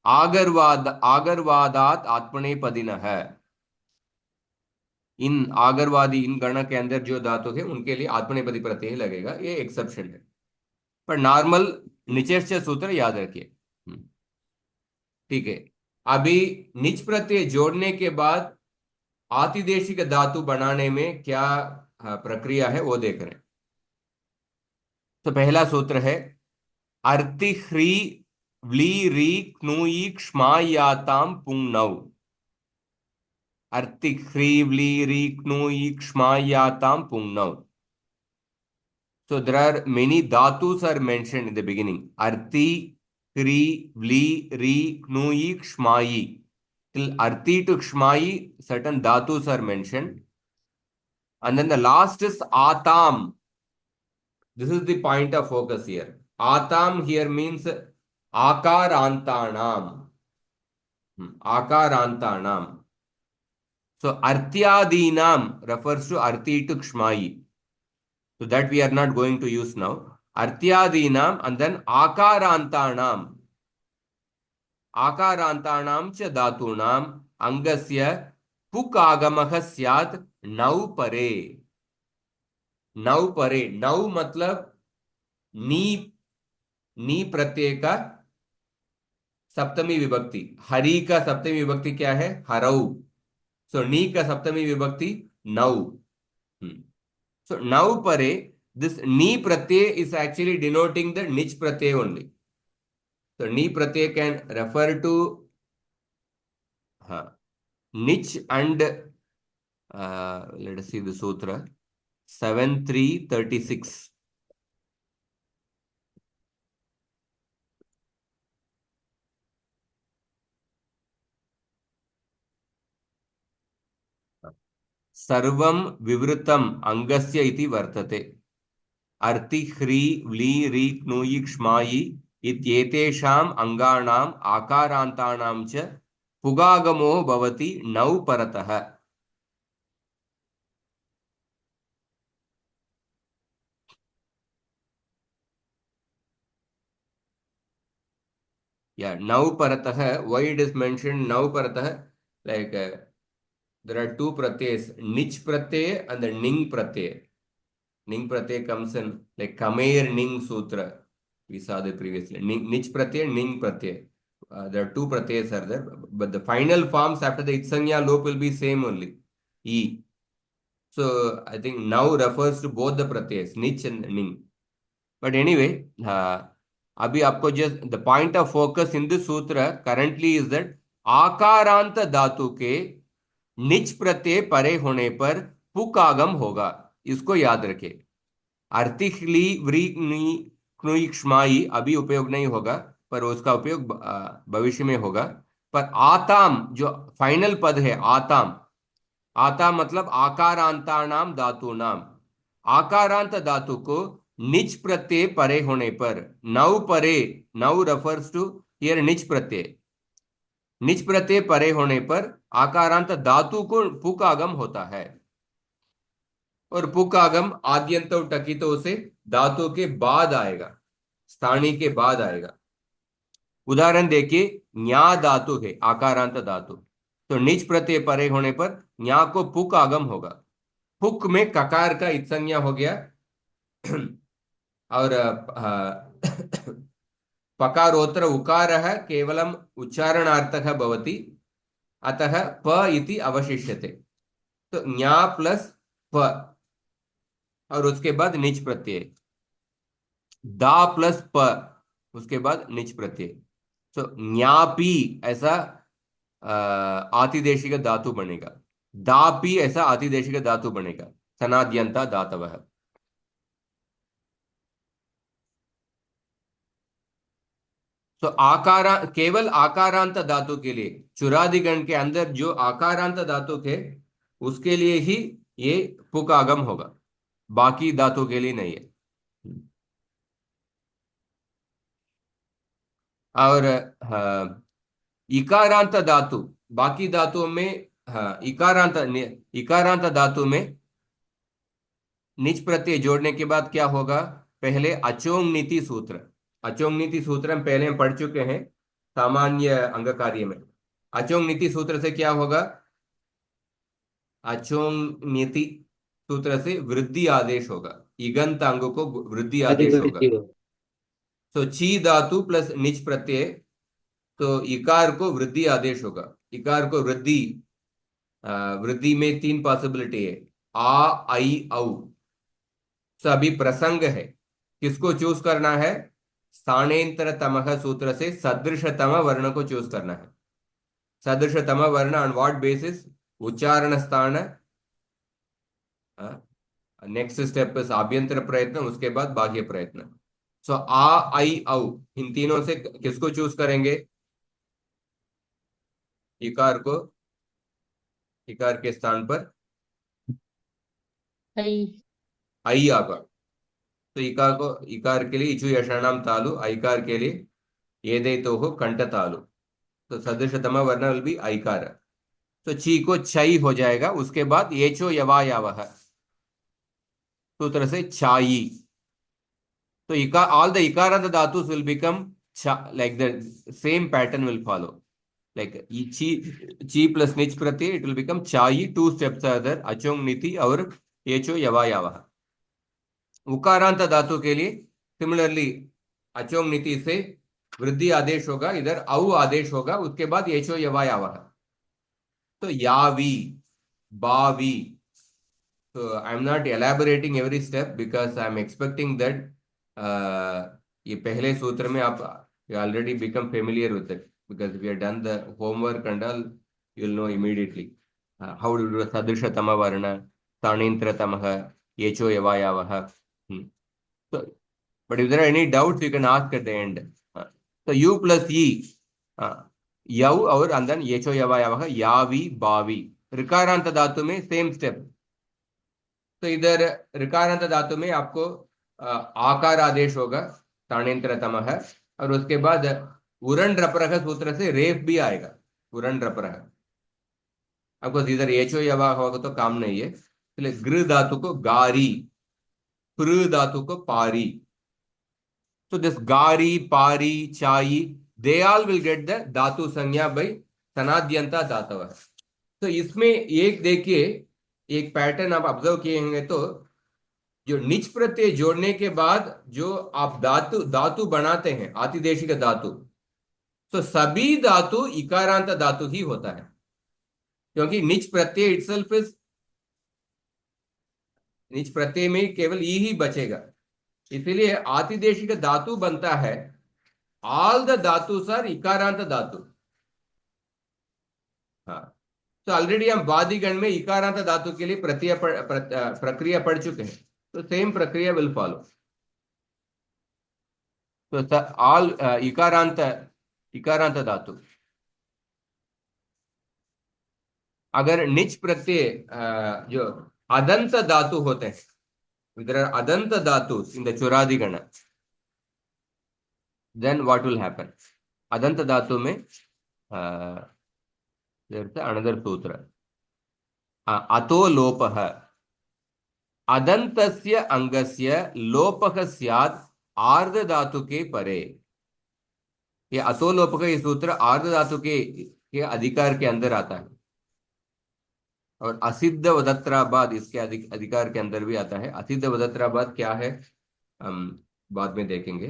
आगरवादात आत्मनेपदिनः। इन आगरवादी इन गण के अंदर जो धातु है उनके लिए आत्मनेपदी प्रत्यय लगेगा, ये एक्सेप्शन है। पर नॉर्मल निचेष्ट सूत्र याद रखिए। ठीक है। अभी निच प्रत्यय जोड़ने के बाद आतिदेशिक धातु बनाने में क्या प्रक्रिया है वो देख रहे हैं। तो पहला सूत्र है अर्ति ह्री व्ली री क्नुई क्ष्मायाताम पुंगनौ। अर्ति ह्री व्ली री क्नुई क्ष्मायाताम पुंगनौ। So there are many dhatus are mentioned in the beginning. Arti, Kri, Vli, Ri, Knui, Kshmayi. Till Arti to Kshmayi, certain dhatus are mentioned. And then the last is Atam. This is the point of focus here. Atam here means Akarantanam. Akarantanam. So Artyadinam refers to Arti to Kshmayi. So that we are not going to use now. Artyadinam and then Akarantanam. Akarantanam cha dhatunam angasya puk agamah syat नौ परे। नौ परे, नौ मतलब नी प्रत्यय का सप्तमी विभक्ति। हरि का सप्तमी विभक्ति क्या है? हरऊ। सो नी का सप्तमी विभक्ति नौ। So now pare, this ni pratyay is actually denoting the nich pratyay only. So ni pratyay can refer to nich and let us see the sutra 7.3.36. सर्वं विवृतम अंगस्य इति वर्तते। अर्ति ह्री व्ली री क्नुयि क्ष्मायि इत्येतेषाम् अंगानाम् आकारान्तानां च पुगागमो भवति नौ परतः। नौ परतः, why it is mentioned नौ परतः? Like there are two pratyas, nich pratyay and the ning pratyay. Ning pratyay comes in like Kameir Ning Sutra. We saw that previously. Nich pratyay, ning pratyay. There are two pratyas are there, but the final forms after the itsanya loop will be same only. E. So I think now refers to both the pratyas, nich and ning. But anyway, अभी आपको just the point of focus in this sutra currently is that आकारांत धातु के निच प्रत्यय परे होने पर पुक आगम होगा, इसको याद रखें। अर्तिखली व्री क्ष्माई अभी उपयोग नहीं होगा, पर उसका उपयोग भविष्य में होगा। पर आताम जो फाइनल पद है, आताम, आताम मतलब आकारांतानाम धातु नाम। आकारांत धातु को निच प्रत्यय परे होने पर, नौ परे, नौ रेफर्स टू हियर निच प्रत्यय। निच प्रत्यय परे होने पर आकारांत धातु को पुक आगम होता है। और पुक आगम आद्यंतो टकितो से धातु के बाद आएगा, स्थानी के बाद आएगा। उदाहरण देखिए, न्या धातु है, आकारांत धातु, तो निच प्रत्यय परे होने पर न्या को पुक आगम होगा। पुक में ककार का इत्संज्ञा हो गया और पकारोत्तर उकारः केवलम उच्चारणार्थः भवति, अतः प इति अवशिष्यते। तो न्या प्लस प और उसके बाद निच प्रत्यय, दा प्लस प उसके बाद निच प्रत्यय। तो न्यापी ऐसा आतिदेशिक धातु बनेगा, दापी ऐसा आतिदेशिक धातु बनेगा, सनाद्यंता धातवः। तो आकारा केवल आकारांत धातु के लिए, चुरादिगण के अंदर जो आकारांत धातु थे उसके लिए ही ये पुक आगम होगा, बाकी धातु के लिए नहीं है। और इकारांत धातु, बाकी धातुओं में इकारांत धातु में निच प्रत्यय जोड़ने के बाद क्या होगा? पहले अचोंग नीति सूत्र, अचोंग नीति सूत्र हम पहले पढ़ चुके हैं। सामान्य अंग कार्य में। अचोंग नीति सूत्र से क्या होगा? अचोंग नीति सूत्र से वृद्धि आदेश होगा, इगंत अंग को वृद्धि आदेश होगा। अधिवृद्धि हो। तो ची धातु प्लस निच प्रत्यय, तो इकार को वृद्धि आदेश होगा। इकार को वृद्धि, वृद्धि में तीन पॉसिबिलिटी है, आ आई औ। तो अभी प्रसंग है, किसको चूज करना है? स्थानेंतरतमः सूत्र से सदृशतम वर्ण को चूज करना है। सदृशतम वर्ण ऑन व्हाट बेसिस? उच्चारण स्थान, नेक्स्ट स्टेप इज आभ्यंतर प्रयत्न, उसके बाद बाह्य प्रयत्न। सो आ आई औ, इन तीनों से किसको चूज करेंगे? इकार को, इकार के स्थान पर आई आई आगा। तो इकार को, इकार के लिए इचु यशाणाम तालु, ऐकार के लिए एदैतो हो कंठ तालु। तो सदृशतम वर्ण विल बी ऐकार। तो ची को छई हो जाएगा। उसके बाद एचो यवायावह सूत्र से छाई। तो इकार, all the ikaranta dhatus will become cha, like the same pattern will follow. Like chi plus nich pratyay, it will become chai. Two steps are there, achong niti और एचो यवायावह। उकारांत धातु के लिए सिमिलरली अचोंग नीति से वृद्धि आदेश होगा, इधर औ आदेश होगा, उसके बाद एचो यवायावह। तो यावी, बावी। So I'm not elaborating every step because I'm expecting that ये पहले सूत्र में आप you already become familiar with it because we have done the homework and all, you'll know immediately how to do sadrishatama varna, tanintratamaha, yecho yavayavaha. So, but if there are any doubts, you can ask at the end. So u plus e, yav और and then yecho yavayavaha, yavi, bavi. ऋकारांत धातु में सेम स्टेप। तो इधर ऋकारांत धातु में आपको आकार आदेश होगा, ताणेन्द्रतमः, और उसके बाद उरण रपरह सूत्र से रेफ भी आएगा, उरण रपरह। आपको इधर एचो यवा होगा तो काम नहीं है, इसलिए गृह धातु को गारी, पृ धातु को पारी। तो दिस गारी, पारी, चाई, they all will get the धातु संज्ञा बाय सनाद्यंता धातव। तो इसमें एक देखिए, एक पैटर्न आप ऑब्जर्व किए होंगे तो जो निच प्रत्यय जोड़ने के बाद जो आप धातु बनाते हैं, आतिदेशिक धातु, तो सभी धातु इकारांत धातु ही होता है, क्योंकि निच प्रत्यय इटसेल्फ इज, निच प्रत्यय में केवल ई ही बचेगा, इसलिए आतिदेशिक धातु बनता है। ऑल द धातुस आर इकारांत धातु। हाँ, तो ऑलरेडी हम वादिगण में इकारांत धातु के लिए प्रक्रिया पढ़ चुके हैं, तो सेम प्रक्रिया विल फॉलो। तो ऑल इकारांत धातु, अगर निच प्रत्यय जो अदंत धातु होते हैं, इधर अदंत धातु इन द चुरादिगण, देन व्हाट विल हैपन? अदंत धातु में अनदर सूत्र, अतो लोपः, अदंतस्य अंगस्य लोपः स्यात् आर्ध धातु के परे। ये अतो लोप का ये सूत्र आर्ध धातु के अधिकार के अंदर आता है, और असिद्ध वदत्राबाद इसके अधिकार के अंदर भी आता है। असिद्ध वदत्राबाद क्या है हम बाद में देखेंगे।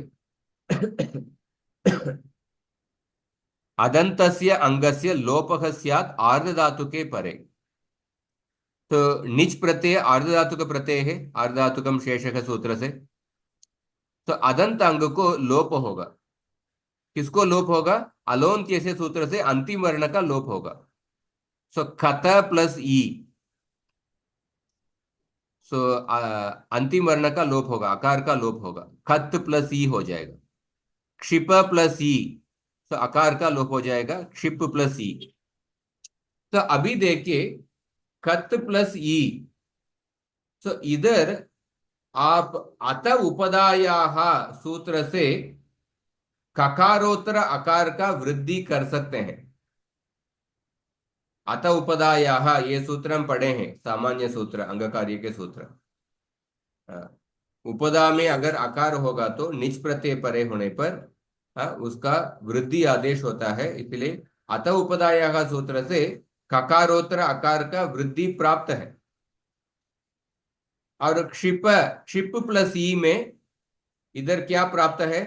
अदंतस्य अंगस्य लोपः स्यात् आर्ध धातु के परे। तो निच प्रत्यय आर्ध धातु का प्रत्यय है, आर्ध धातुकम शेषक सूत्र से। तो अदंत अंग को लोप होगा। किसको लोप होगा? अलोन्त्य से सूत्र से अंतिम वर्ण का लोप होगा। सो खत प्लस ई, सो अंतिम वर्ण का लोप होगा, आकार का लोप होगा, खत प्लस ई हो जाएगा। क्षिप प्लस ई, तो आकार का लोप हो जाएगा, क्षिप प्लस ई। तो अभी देखिए खत प्लस ई, तो इधर आप अत उपदायाः सूत्र से ककारोत्तर आकार का वृद्धि कर सकते हैं। अत उपदायाः ये सूत्र हम पढ़े हैं, सामान्य सूत्र, अंग कार्य के सूत्र। उपदा में अगर आकार होगा तो निच प्रत्यय परे होने पर उसका वृद्धि आदेश होता है, इसलिए अत उपदाया सूत्र से ककारोत्तर अकार का वृद्धि प्राप्त है। और क्षिप क्षिप प्लस ई में इधर क्या प्राप्त है?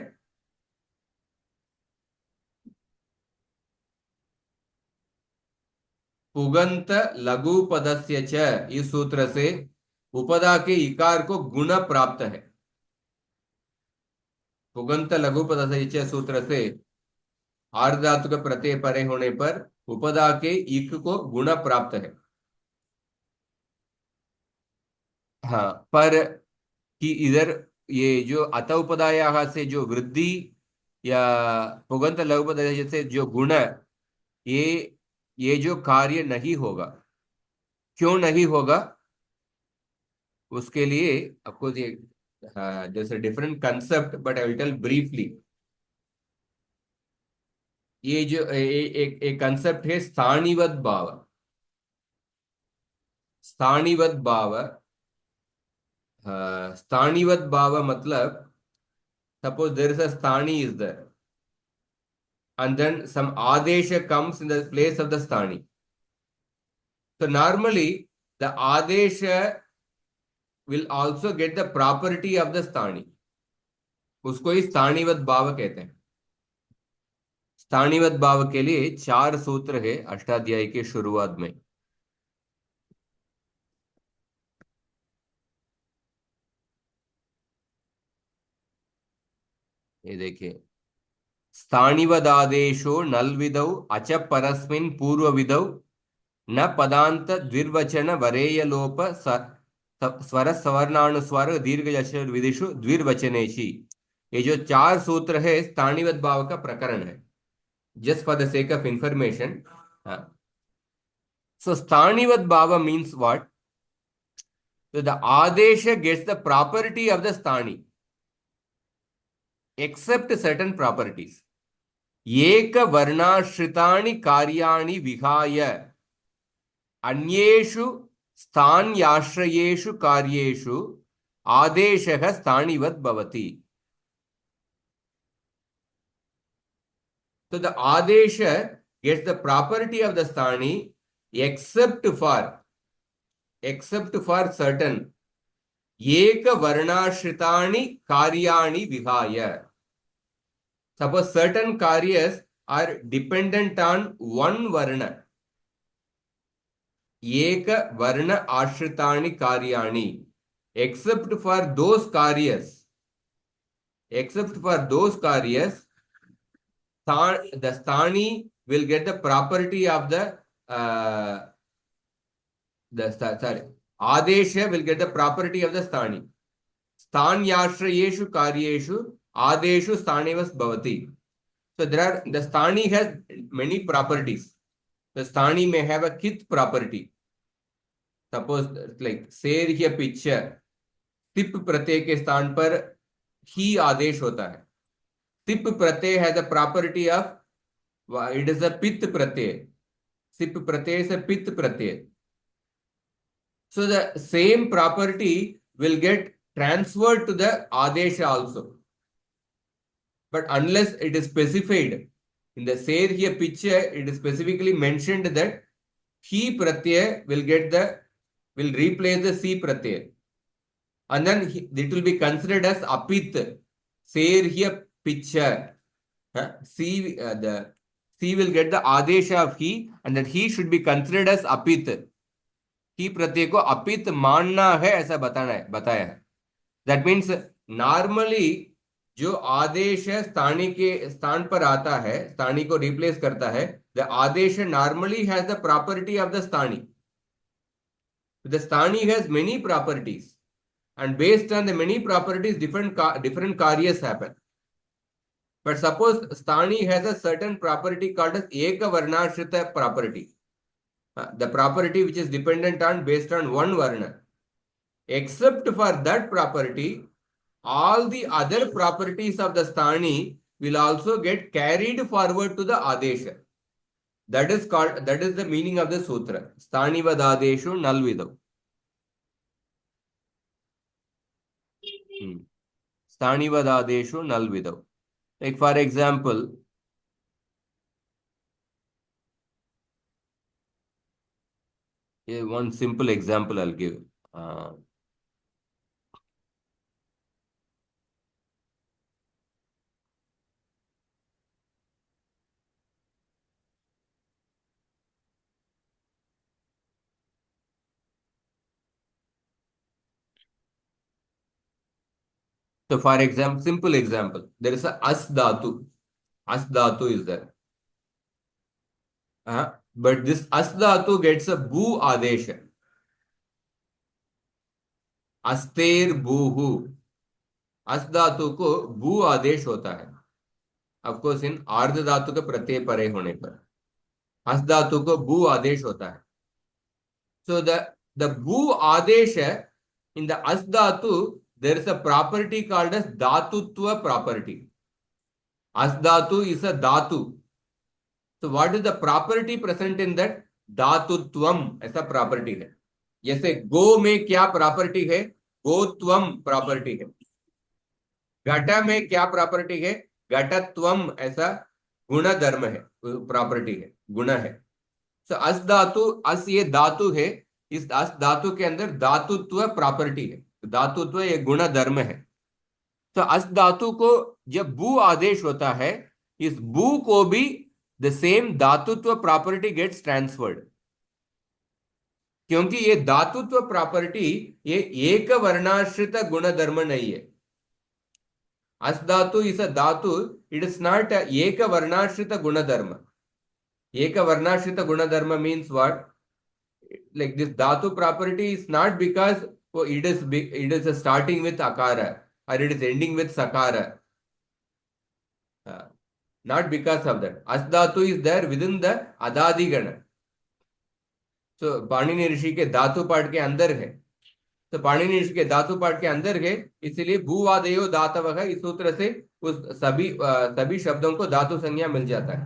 पुगंत लघु पदस्य च, इस सूत्र से उपदा के इकार को गुण प्राप्त है। पुगंत लघु पदस्य च सूत्र से आर्ध धातु का प्रत्यय परे होने पर उपदा के इक को गुण प्राप्त है। हाँ, पर कि इधर ये जो अत उपदाया से जो वृद्धि या पुगंत लघु पदस्य से जो गुण, ये ये जो कार्य नहीं होगा, क्यों नहीं होगा? उसके लिए आपको ये जैसे different concept, but I will tell briefly. ये जो एक कंसेप्ट है स्थानीवत भाव। स्थानीवत भाव, स्थानीवत भाव मतलब सपोज देयर इज अ स्थानी is there and then some adesha comes in the place of the sthani. So normally the adesha will also get the property of the sthani. उसको ही स्थानीवत भाव कहते हैं। स्थानीवत भाव के लिए 4 सूत्र है अष्टाध्यायी के शुरुआत में। ये देखिए, स्थानिवदादेशो नल्विदौ अच परस्मिन् पूर्वविदौ न पदांत द्विर्वचन वरेय लोप स्वर सवर्णानुस्वार दीर्घ यशर विधिषु द्विर्वचनेशी। ये जो 4 सूत्र है स्थानीवत भाव का प्रकरण है, just for the sake of information. So स्थानीवत भाव means what? So the adesha gets the property of the sthani except certain properties. एक वर्णाश्रितानि कार्याणि विहाय अन्येषु स्थान्याश्रयेषु कार्येषु आदेशः स्थानिवत् भवति। So the adesha gets the property of the sthani except for certain एक वर्णाश्रितानि कार्याणि विहाय। Suppose certain karyas are dependent on one varna. एक वर्ण आश्रितानि कार्याणि, except for those karyas, the sthani will get the property of the adesha will get the property of the sthani. Sthanyashrayeshu karyeshu adeshu sthanivas bhavati. So the sthani has many properties. The sthani may have a kith property. Suppose like serhya picture, tip pratyay के स्थान पर ही आदेश होता है। Tip pratyay has a property of, it is a pith pratyay. Sip pratyay is a pith pratyay. So the same property will get transferred to the adesha also. But unless it is specified in the serhya picture, it is specifically mentioned that he pratyay will replace the si pratyay, and then it will be considered as apit. Serhya picture, the si will get the adesha of he, and that he should be considered as apit. ही प्रत्यय को अपित मानना है, ऐसा बताया है। दैट मीन्स नॉर्मली जो आदेश स्थानी के स्थान पर आता है, स्थानी को रिप्लेस करता है, द आदेश normally has the property of the स्थानी। द स्थानी has many properties and based on the many properties different karyas happen. But suppose sthani has a certain property called as eka varnashrita property, the property which is dependent on based on one varna. Except for that property, all the other properties of the sthani will also get carried forward to the adesha. That is the meaning of the sutra. Sthani vadadeshu nalvidau. स्थानिवदादेशु नल्विदौ। Like for example, one simple example I'll give. Uh, so for example, simple example, there is a as dhatu. As dhatu is there. But this as dhatu gets a bu adesha. Aster बूहु. अस धातु को भू आदेश होता है. ऑफ कोर्स इन आर्ध धातु के प्रत्यय परे होने पर अस धातु को भू आदेश होता है. सो द भू आदेश इन द अस धातु there is a property called as धातुत्व प्रॉपर्टी. अस धातु इज अ धातु. So what is the property present in that? धातुत्वम ऐसा प्रॉपर्टी है. जैसे गो में क्या प्रॉपर्टी है? गोत्वम प्रॉपर्टी है. घट में क्या प्रॉपर्टी है? घटत्वम ऐसा गुण धर्म है, प्रॉपर्टी है, गुण है. सो अस धातु, अस ये धातु है. इस अस धातु के अंदर धातुत्व प्रॉपर्टी है. धातुत्व ये गुण धर्म है. तो अस धातु को जब बू आदेश होता है, इस बू को भी द सेम धातुत्व प्रॉपर्टी गेट्स ट्रांसफर्ड. क्योंकि ये धातुत्व प्रॉपर्टी ये एक वर्णाश्रित गुण धर्म नहीं है. अस धातु इज अ धातु, इट इज नॉट एक वर्णाश्रित गुण धर्म. एक वर्णाश्रित गुण धर्म means what? Like this dhatu property is not because it is starting with akara or it is ending with sakara. Not because of that. As dhatu is there within the adadi gana. So Panini ऋषि के धातु पाठ के अंदर है. तो पाणिनि ऋषि के धातु पाठ के अंदर है, इसलिए भूवादयो धातवः इस सूत्र से उस सभी शब्दों को धातु संज्ञा मिल जाता है.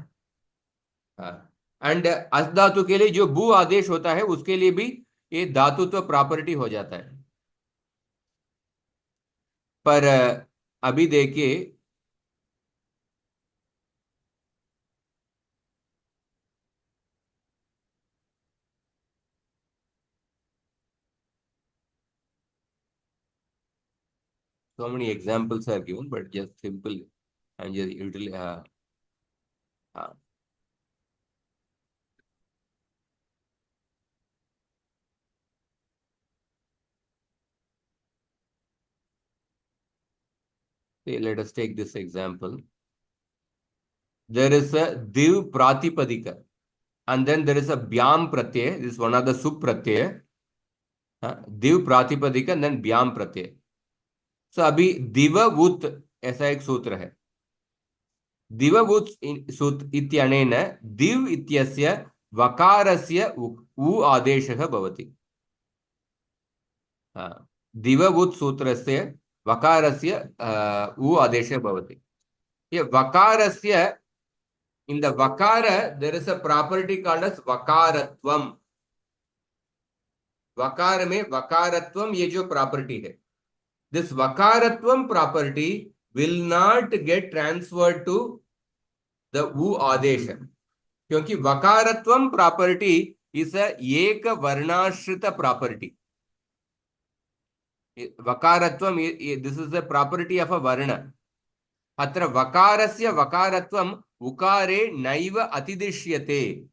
एंड अस धातु के लिए जो भू आदेश होता है उसके लिए भी ये धातुत्व प्रॉपर्टी हो जाता है. पर अभी देखिए, so many examples are given, but just simple and just usually let us take this example. There is a div pratipadika and then there is a byam pratyay. This is one of the sub pratyay. दिव प्रातिपदिक and then ब्याम प्रत्यय. सो अभी दिववुत ऐसा एक सूत्र है. दिववुत सूत्र इत्यनेन दिव इत्यस्य वकारस्य उ आदेशः भवति. दिववुत सूत्रस्य वकारस्य उ आदेशः भवति. ये वकारस्य, in the vakara there is a property called as vakaratvam. वकार में वकारत्वम ये जो प्रॉपर्टी है, दिस वकारत्वम property will not get transferred to the उ आदेश. क्योंकि वकारत्वम प्रॉपर्टी इज एक वर्णाश्रित प्रॉपर्टी. वकारत्वम this is the property of a वर्ण. अत्र वकारस्य वकारत्वम उकारे नैव अतिदिश्यते.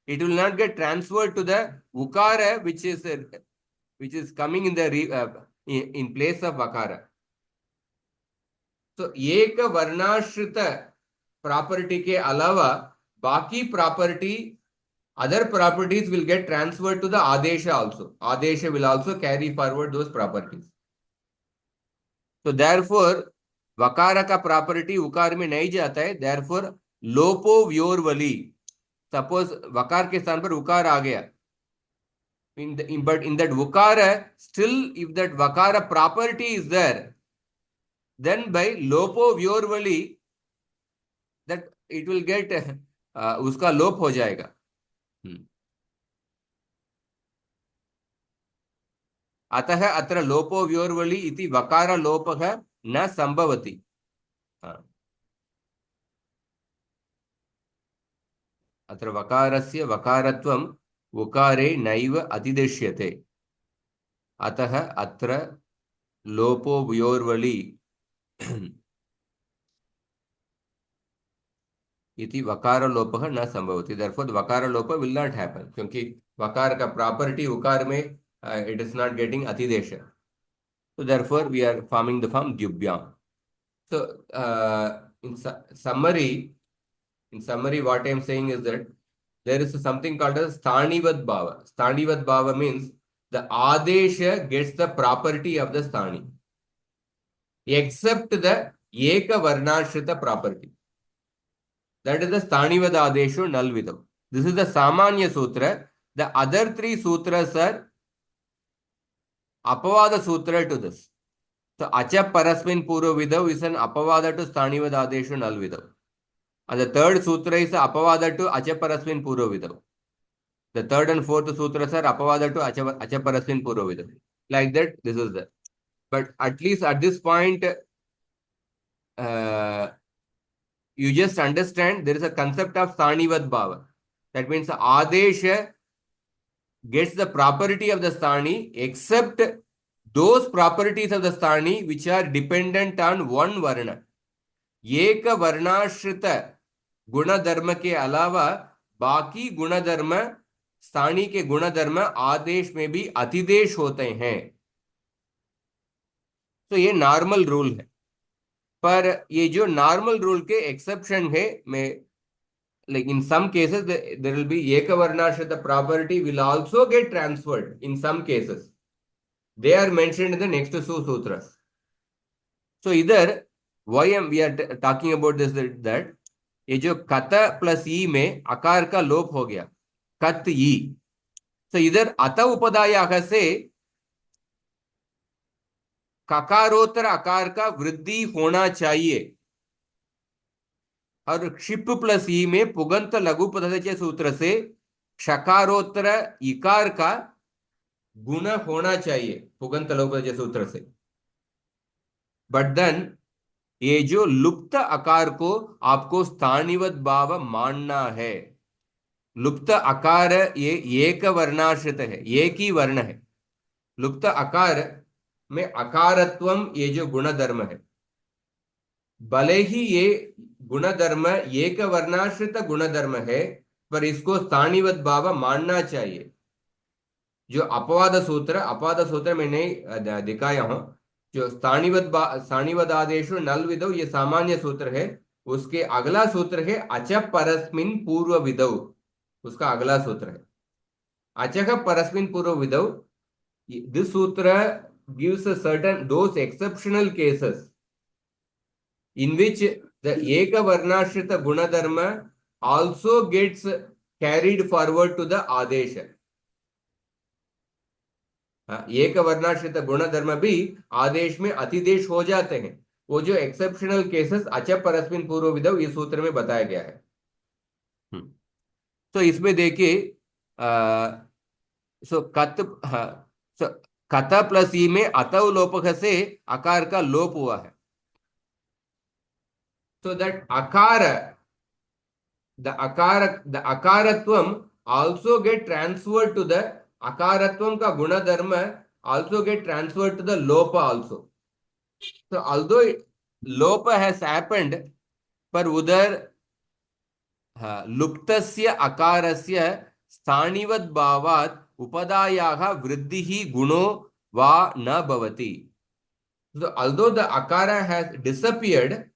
It will not get transferred to the ukara which is coming in the in place of vakara. So एक वर्णाश्रित प्रॉपर्टी के अलावा बाकी property, other properties will get transferred to the adesha also. Adesha will also carry forward those properties. So therefore वकार का प्रॉपर्टी उकार में नहीं जाता है. therefore लोपो व्योरवली. सपोज वकार के स्थान पर उकार आ गया, but in that ukara still if that vakara property is there, then by lopo vyorvali that it will get उसका लोप हो जाएगा. अतः अत्र लोपो व्योरवली इति वकार लोपः न संभवति. अत्र वकारस्य वकारत्वम् उकारे नैव अतिदृश्यते, अतः अत्र लोपो व्योर्वलि इति वकार लोपः न संभवति। देयरफॉर वकार लोप विल नॉट हैपन, क्योंकि वकार का प्रॉपर्टी उकार में इट इज नॉट गेटिंग अतिदेश, so therefore we are forming the form द्युभ्याम। So in summary what I am saying is that there is something called as sthanivat bhava. Sthanivat bhava means the adesha gets the property of the sthani except the eka varnashrita property. That is the sthanivat adesho null vidam. This is the samanya sutra. The other three sutras are apavada sutra to this. So acha parasmin purva vidav is an apavada to sthanivat adesho null vidav. And the third sutra is apavada to acha parasmin purva vidav. The third and fourth sutras are apavada to acha parasmin purva vidav. Like that, this is the. But at least at this point, you just understand there is a concept of sthanivat bhava. That means adesha gets the property of the sthani except those properties of the sthani which are dependent on one varna. Eka varnashrita guna dharma के अलावा बाकी गुण धर्म स्थानी के गुण धर्म आदेश में भी अतिदेश होते हैं। तो ये नॉर्मल रूल है, पर ये जो नॉर्मल रूल के एक्सेप्शन है, मैं like in some cases there will be eka varnashrita property will also get transferred in some cases. They are mentioned in the next two sutras. So इधर why we are talking about this, that ये जो कत प्लस ई में आकार का लोप हो गया, कत ई, तो इधर अत उपदायाग से ककारोत्तर आकार का वृद्धि होना चाहिए, और क्षिप प्लस ई में पुगंत लघु पदस्य सूत्र से क्षकारोत्तर इकार का गुण होना चाहिए पुगंत लघु पदस्य सूत्र से। बट देन ये जो लुप्त आकार को आपको स्थानिवत भाव मानना है। लुप्त आकार ये एक वर्णाश्रित है, एक ही वर्ण है। लुप्त आकार में अकारत्वम ये जो गुण धर्म है, भले ही ये गुण धर्म एक वर्णाश्रित गुण धर्म है, पर इसको स्थानिवत भाव मानना चाहिए। जो अपवाद सूत्र मैंने दिखाया हूं, जो स्थानिवद आदेशो नल विदौ, ये सामान्य सूत्र है। उसके अगला सूत्र है अच परस्मिन पूर्व विदौ, उसका अगला सूत्र है अचः परस्मिन पूर्व विदौ। दिस सूत्र gives a certain those exceptional cases in which the eka varnashrita guna dharma also gets carried forward to the adesha। एक वर्णाश्रित गुण धर्म भी आदेश में अतिदेश हो जाते हैं। वो जो एक्सेप्शनल केसेस अच परस्मिन पूर्व विदव इस सूत्र में बताया गया है। तो इसमें देखिए कत प्लस ई में अतव लोपक से आकार का लोप हुआ है। सो दैट द अकारत्वम also get transferred to the अकारत्वम का गुण धर्म also get transferred to the lopa also. So although lopa has happened, पर उधर लुप्तस्य अकारस्य स्थानिवत् भावात् उपदायाः वृद्धिः गुणो वा न भवति। So although the akara has disappeared,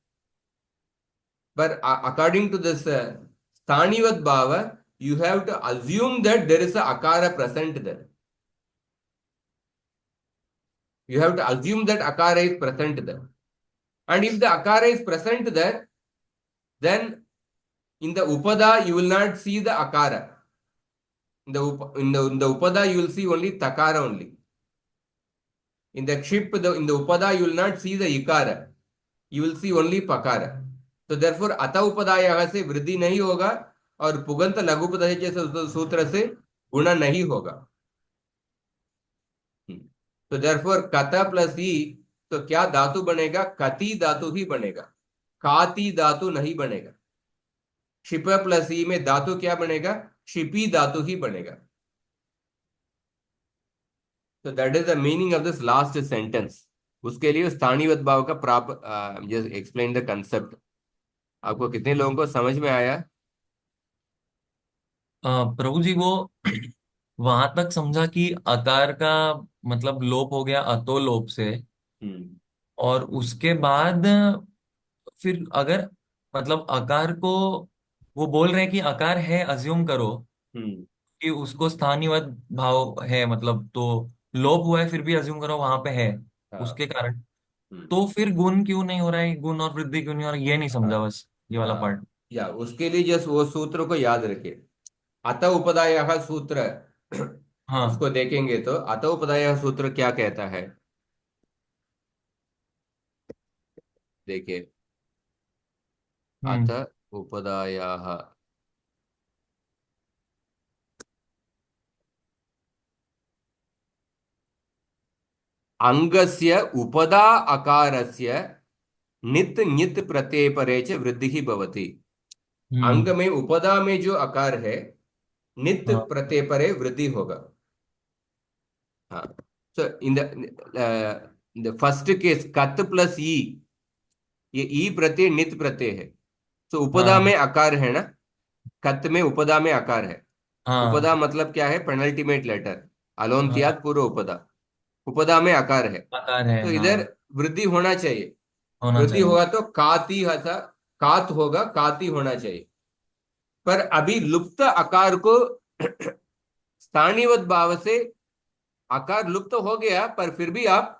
but according to this स्थानिवत् भाव, you have to assume that there is a akara present there. You have to assume that akara is present there. And if the akara is present there, then in the upada you will not see the akara. In the upada you will see only takara only. In the kship, in the upada you will not see the ikara. You will see only pakara. So therefore ata upadaya से वृद्धि नहीं होगा और पुगंत लघु पदस्य जैसे सूत्र से गुणा नहीं होगा। तो therefore कता प्लस ई, तो क्या धातु बनेगा? कति धातु ही बनेगा, काति धातु नहीं बनेगा। शिप प्लस ई में धातु क्या बनेगा? शिपी धातु ही बनेगा। तो that is the meaning of this last sentence. उसके लिए स्थानीय भाव का प्राप्त जस्ट एक्सप्लेन द कंसेप्ट। आपको कितने लोगों को समझ में आया? प्रभु जी, वो वहां तक समझा कि अकार का मतलब लोप हो गया अतो लोप से, हम्म और उसके बाद फिर अगर मतलब अकार को वो बोल रहे हैं कि अकार है, अज्यूम करो हम्म कि उसको स्थानीयवत भाव है, मतलब तो लोप हुआ है फिर भी अज्यूम करो वहां पे है हाँ उसके कारण। हम्म तो फिर गुण क्यों नहीं हो रहा है, गुण और वृद्धि क्यों नहीं हो रहा है, ये नहीं हाँ समझा बस ये वाला हाँ पार्ट। या उसके लिए जस्ट वो सूत्र को याद रखिए। अत उपदाय सूत्र हाँ। उसको देखेंगे तो अत उपदाय सूत्र क्या कहता है, देखिए। अत हम्म। उपदाय अंगस्य उपदा अकारस्य नित नित प्रत्यय परे च वृद्धि ही भवति। अंग हम्म। में उपदा में जो अकार है, नित हाँ। प्रत्यय परे वृद्धि होगा। हाँ। सो इन द फर्स्ट केस कत प्लस ई, ये ई प्रत्यय नित प्रत्यय है। तो उपदा हाँ। में आकार है ना, कत में उपदा में आकार है। हाँ। उपदा मतलब क्या है? पेनल्टीमेट लेटर, हाँ। अलोन्त्यात पूर्व उपदा। उपदा में आकार है, आकार है, तो हाँ। इधर वृद्धि होना चाहिए। होना वृद्धि चाहिए। होगा तो काती हसा, कात होगा, काती होना चाहिए। पर अभी लुप्त आकार को स्थानीयवत भाव से आकार लुप्त हो गया, पर फिर भी आप